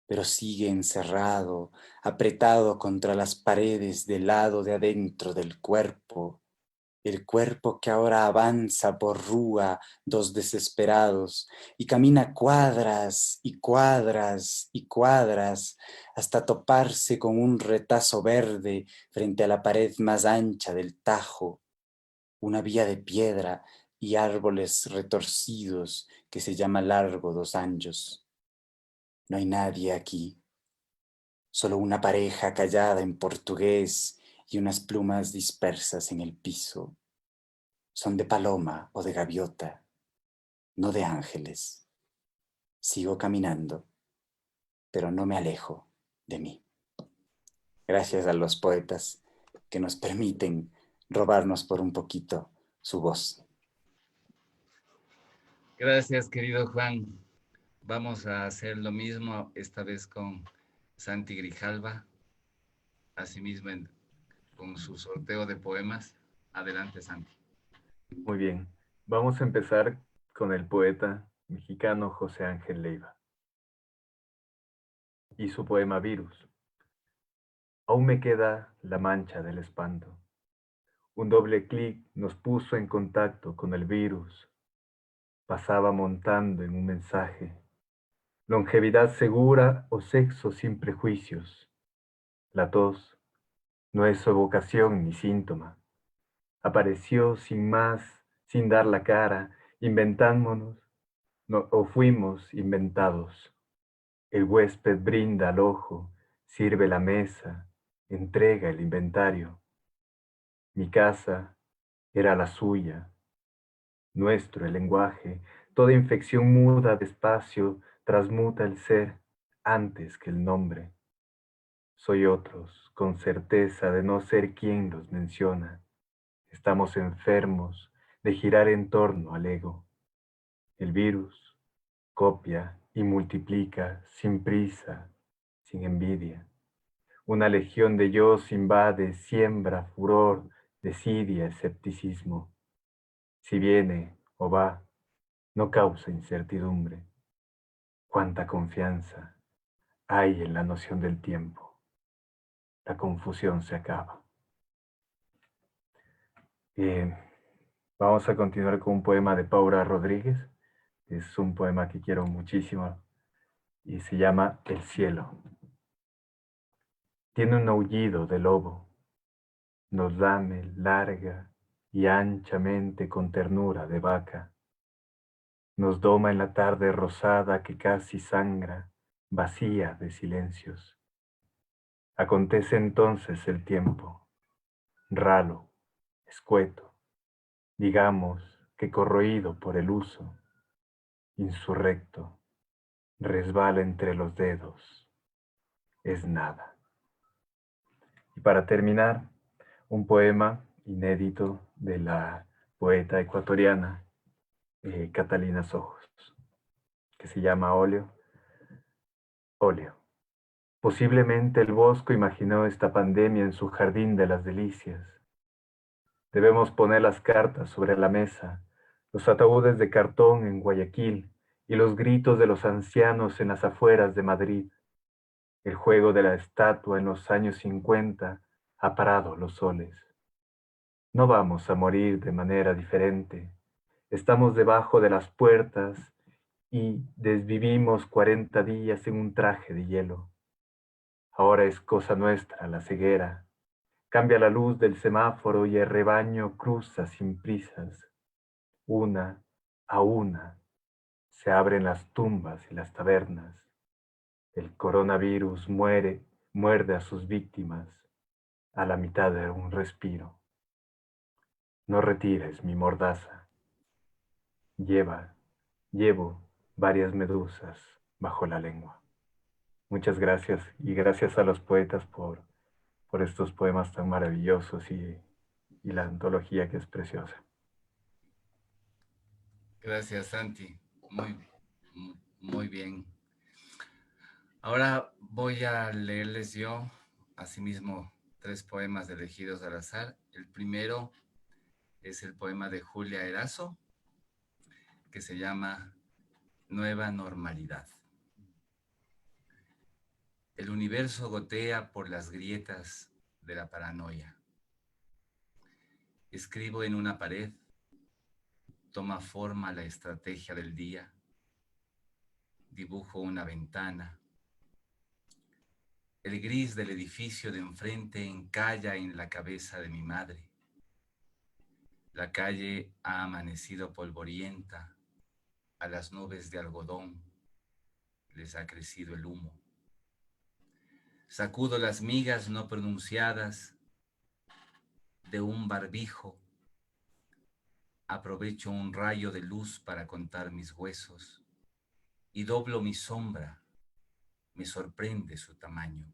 pero sigue encerrado, apretado contra las paredes del lado de adentro del cuerpo, el cuerpo que ahora avanza por rúa, dos desesperados, y camina cuadras y cuadras y cuadras hasta toparse con un retazo verde frente a la pared más ancha del Tajo, una vía de piedra y árboles retorcidos que se llama Largo dos Anjos. No hay nadie aquí, solo una pareja callada en portugués y unas plumas dispersas en el piso. Son de paloma o de gaviota, no de ángeles. Sigo caminando, pero no me alejo de mí. Gracias a los poetas que nos permiten robarnos por un poquito su voz. Gracias, querido Juan. Vamos a hacer lo mismo esta vez con Santi Grijalva, asimismo con su sorteo de poemas. Adelante, Santi. Muy bien, vamos a empezar con el poeta mexicano José Ángel Leiva y su poema Virus. Aún me queda la mancha del espanto. Un doble clic nos puso en contacto con el virus. Pasaba montando en un mensaje. Longevidad segura o sexo sin prejuicios. La tos no es evocación ni síntoma. Apareció sin más, sin dar la cara, inventándonos, o fuimos inventados. El huésped brinda al ojo, sirve la mesa, entrega el inventario. Mi casa era la suya, nuestro el lenguaje. Toda infección muda despacio transmuta el ser antes que el nombre. Soy otros, con certeza de no ser quien los menciona. Estamos enfermos de girar en torno al ego. El virus copia y multiplica sin prisa, sin envidia. Una legión de yos invade, siembra furor, desidia, escepticismo. Si viene o va, no causa incertidumbre. Cuánta confianza hay en la noción del tiempo. La confusión se acaba. Eh, Vamos a continuar con un poema de Paula Rodríguez. Es un poema que quiero muchísimo y se llama El cielo. Tiene un aullido de lobo. Nos lame larga y anchamente con ternura de vaca. Nos doma en la tarde rosada que casi sangra, vacía de silencios. Acontece entonces el tiempo, ralo, escueto, digamos que corroído por el uso, insurrecto, resbala entre los dedos, es nada. Y para terminar, un poema inédito de la poeta ecuatoriana Catalina Sojos, que se llama Óleo. Óleo. Posiblemente el Bosco imaginó esta pandemia en su jardín de las delicias. Debemos poner las cartas sobre la mesa, los ataúdes de cartón en Guayaquil y los gritos de los ancianos en las afueras de Madrid. El juego de la estatua en los años 50 ha parado los soles. No vamos a morir de manera diferente. Estamos debajo de las puertas y desvivimos 40 días en un traje de hielo. Ahora es cosa nuestra la ceguera. Cambia la luz del semáforo y el rebaño cruza sin prisas. Una a una se abren las tumbas y las tabernas. El coronavirus muerde a sus víctimas a la mitad de un respiro. No retires mi mordaza. Llevo varias medusas bajo la lengua. Muchas gracias y gracias a los poetas por estos poemas tan maravillosos y la antología que es preciosa. Gracias, Santi. Muy bien. Ahora voy a leerles yo, asimismo, 3 poemas elegidos al azar. El primero es el poema de Julia Erazo, que se llama Nueva Normalidad. El universo gotea por las grietas de la paranoia. Escribo en una pared, toma forma la estrategia del día, dibujo una ventana. El gris del edificio de enfrente encalla en la cabeza de mi madre. La calle ha amanecido polvorienta, a las nubes de algodón les ha crecido el humo. Sacudo las migas no pronunciadas de un barbijo. Aprovecho un rayo de luz para contar mis huesos y doblo mi sombra. Me sorprende su tamaño.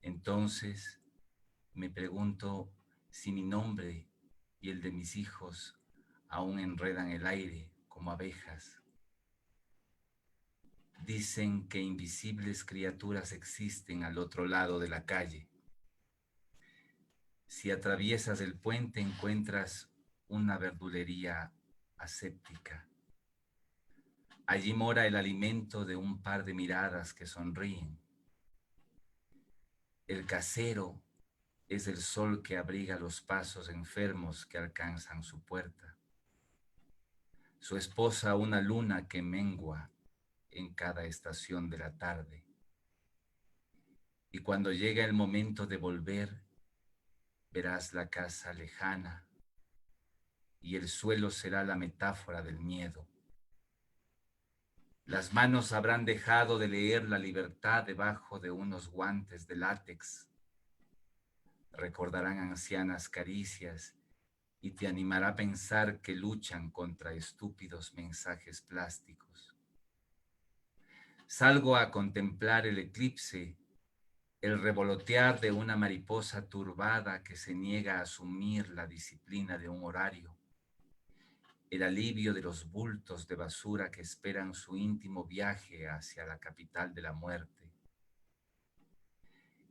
Entonces me pregunto si mi nombre y el de mis hijos aún enredan el aire como abejas. Dicen que invisibles criaturas existen al otro lado de la calle. Si atraviesas el puente encuentras una verdulería aséptica. Allí mora el alimento de un par de miradas que sonríen. El casero es el sol que abriga los pasos enfermos que alcanzan su puerta. Su esposa una luna que mengua en cada estación de la tarde. Y cuando llega el momento de volver, verás la casa lejana y el suelo será la metáfora del miedo. Las manos habrán dejado de leer la libertad debajo de unos guantes de látex. Recordarán ancianas caricias y te animará a pensar que luchan contra estúpidos mensajes plásticos. Salgo a contemplar el eclipse, el revolotear de una mariposa turbada que se niega a asumir la disciplina de un horario, el alivio de los bultos de basura que esperan su íntimo viaje hacia la capital de la muerte.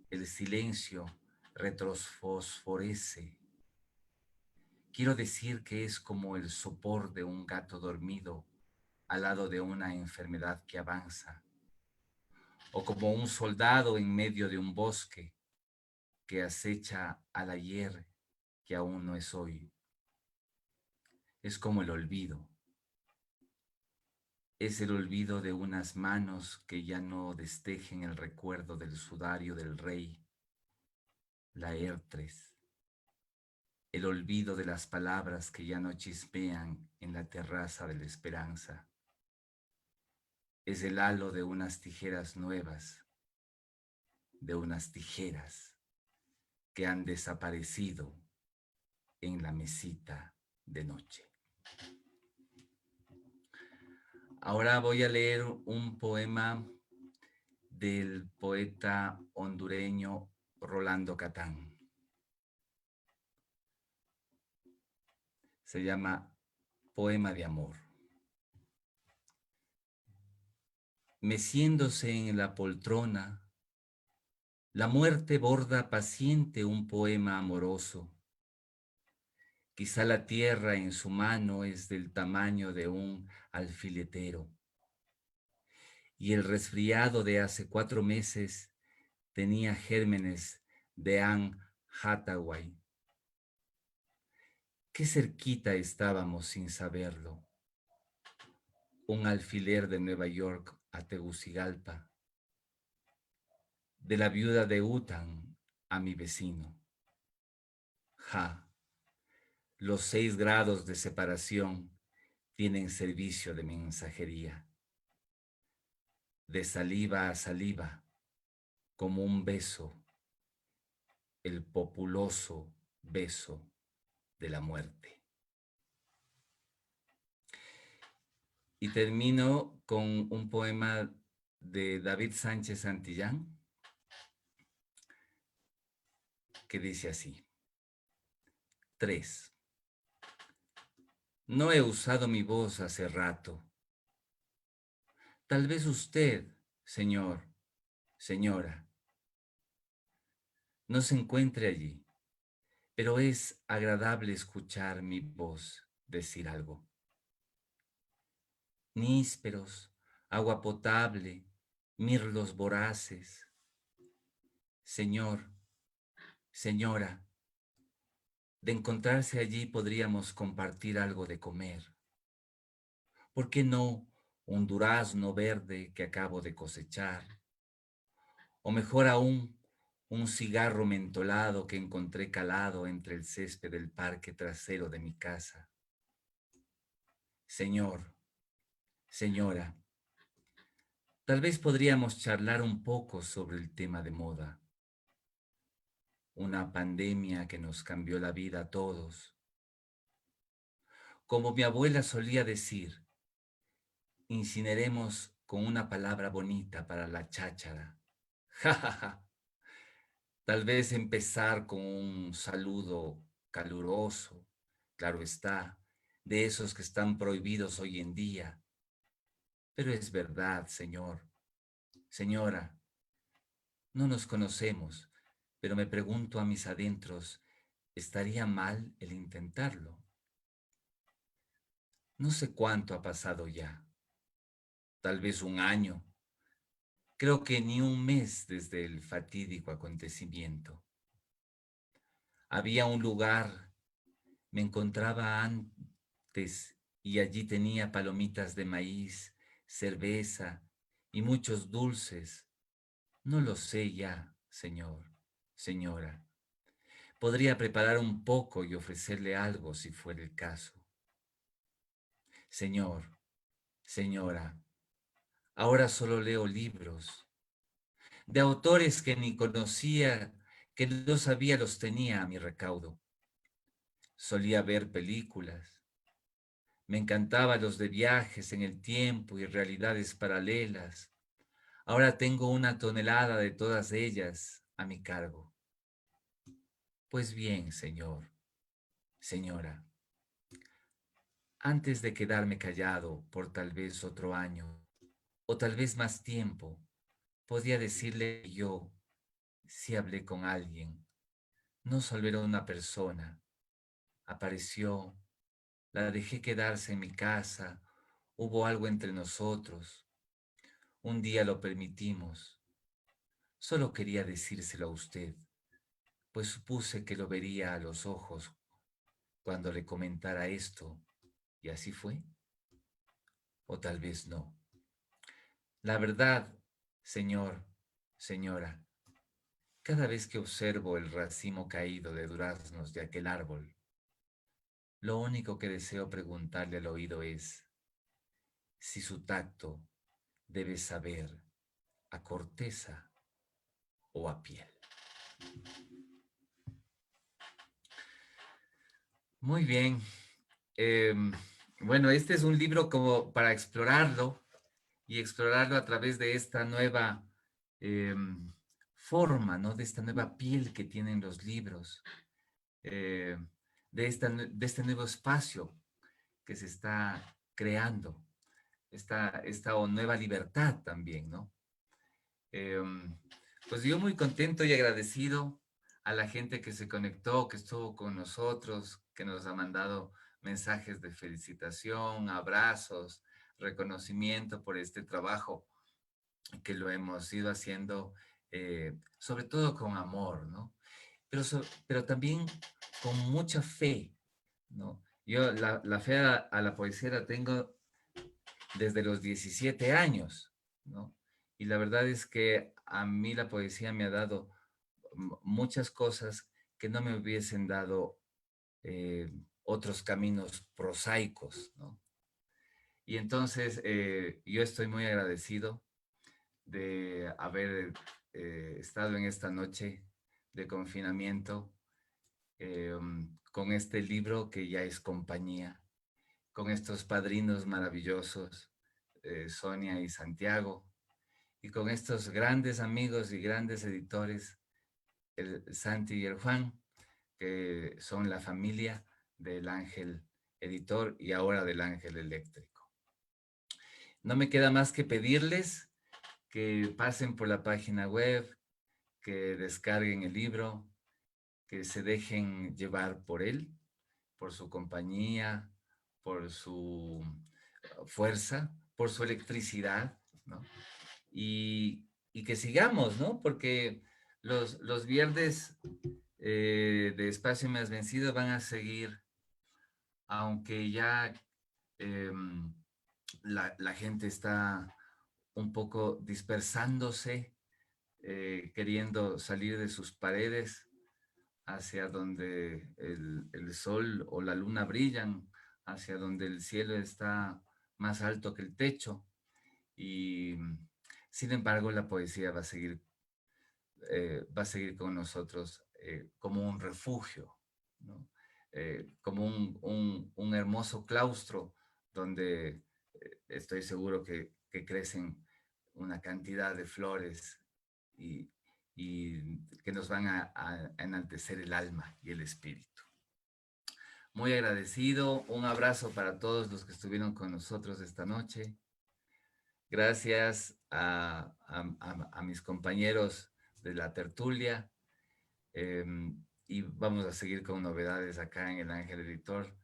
El silencio retrofosforece. Quiero decir que es como el sopor de un gato dormido al lado de una enfermedad que avanza, o como un soldado en medio de un bosque que acecha al ayer que aún no es hoy. Es como el olvido. Es el olvido de unas manos que ya no destejen el recuerdo del sudario del rey, la Ertres. El olvido de las palabras que ya no chispean en la terraza de la esperanza. Es el halo de unas tijeras nuevas, de unas tijeras que han desaparecido en la mesita de noche. Ahora voy a leer un poema del poeta hondureño Rolando Catán. Se llama Poema de Amor. Meciéndose en la poltrona, la muerte borda paciente un poema amoroso. Quizá la tierra en su mano es del tamaño de un alfiletero. Y el resfriado de hace 4 meses tenía gérmenes de Anne Hathaway. Qué cerquita estábamos sin saberlo. Un alfiler de Nueva York a Tegucigalpa. De la viuda de Utan a mi vecino. Los 6 grados de separación tienen servicio de mensajería. De saliva a saliva, como un beso, el populoso beso de la muerte. Y termino con un poema de David Sánchez Santillán, que dice así. 3. No he usado mi voz hace rato. Tal vez usted, señor, señora, no se encuentre allí, pero es agradable escuchar mi voz decir algo. Nísperos, agua potable, mirlos voraces. Señor, señora, De encontrarse allí podríamos compartir algo de comer. ¿Por qué no un durazno verde que acabo de cosechar? O mejor aún, un cigarro mentolado que encontré calado entre el césped del parque trasero de mi casa. Señor, señora, tal vez podríamos charlar un poco sobre el tema de moda. Una pandemia que nos cambió la vida a todos. Como mi abuela solía decir, incineremos con una palabra bonita para la cháchara. Ja, ja, ja. Tal vez empezar con un saludo caluroso, claro está, de esos que están prohibidos hoy en día. Pero es verdad, señor, señora, no nos conocemos, pero me pregunto a mis adentros, ¿estaría mal el intentarlo? No sé cuánto ha pasado ya, tal vez un año, creo que ni un mes desde el fatídico acontecimiento. Había un lugar, me encontraba antes y allí tenía palomitas de maíz, cerveza y muchos dulces. No lo sé ya, señor, señora. Podría preparar un poco y ofrecerle algo si fuera el caso. Señor, señora, ahora solo leo libros de autores que ni conocía, que no sabía los tenía a mi recaudo. Solía ver películas. Me encantaban los de viajes en el tiempo y realidades paralelas. Ahora tengo una tonelada de todas ellas a mi cargo. Pues bien, señor, señora, antes de quedarme callado por tal vez otro año, o tal vez más tiempo, podía decirle que yo, si hablé con alguien, no solo era una persona, apareció, la dejé quedarse en mi casa, hubo algo entre nosotros, un día lo permitimos. Solo quería decírselo a usted, pues supuse que lo vería a los ojos cuando le comentara esto, y así fue, o tal vez no. La verdad, señor, señora, cada vez que observo el racimo caído de duraznos de aquel árbol, lo único que deseo preguntarle al oído es si su tacto debe saber a corteza o a piel. Muy bien. Bueno, este es un libro como para explorarlo y explorarlo a través de esta nueva forma, ¿no? De esta nueva piel que tienen los libros, eh, de este nuevo espacio que se está creando, esta nueva libertad también, ¿no? Pues yo muy contento y agradecido a la gente que se conectó, que estuvo con nosotros, que nos ha mandado mensajes de felicitación, abrazos, reconocimiento por este trabajo que lo hemos ido haciendo, sobre todo con amor, ¿no? Pero también con mucha fe, ¿no? Yo la fe a la poesía la tengo desde los 17 años, ¿no? Y la verdad es que a mí la poesía me ha dado muchas cosas que no me hubiesen dado otros caminos prosaicos, ¿no? Y entonces yo estoy muy agradecido de haber estado en esta noche de confinamiento con este libro que ya es compañía, con estos padrinos maravillosos, Sonia y Santiago, y con estos grandes amigos y grandes editores, el Santi y el Juan, que son la familia del Ángel Editor y ahora del Ángel Eléctrico. No me queda más que pedirles que pasen por la página web, que descarguen el libro, que se dejen llevar por él, por su compañía, por su fuerza, por su electricidad, ¿no? Y que sigamos, ¿no? Porque los viernes de Espacio Me Has Vencido van a seguir, aunque ya la gente está un poco dispersándose, queriendo salir de sus paredes hacia donde el sol o la luna brillan, hacia donde el cielo está más alto que el techo. Y sin embargo, la poesía va a seguir con nosotros como un refugio, ¿no? Como un hermoso claustro donde estoy seguro que crecen una cantidad de flores y que nos van a enaltecer el alma y el espíritu. Muy agradecido, un abrazo para todos los que estuvieron con nosotros esta noche. Gracias a mis compañeros de la tertulia, y vamos a seguir con novedades acá en El Ángel Editor,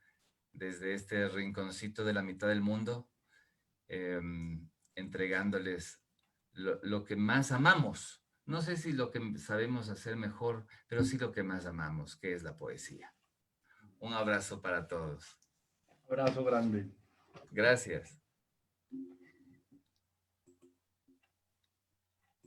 desde este rinconcito de la mitad del mundo, entregándoles lo que más amamos. No sé si lo que sabemos hacer mejor, pero sí lo que más amamos, que es la poesía. Un abrazo para todos. Abrazo grande. Gracias.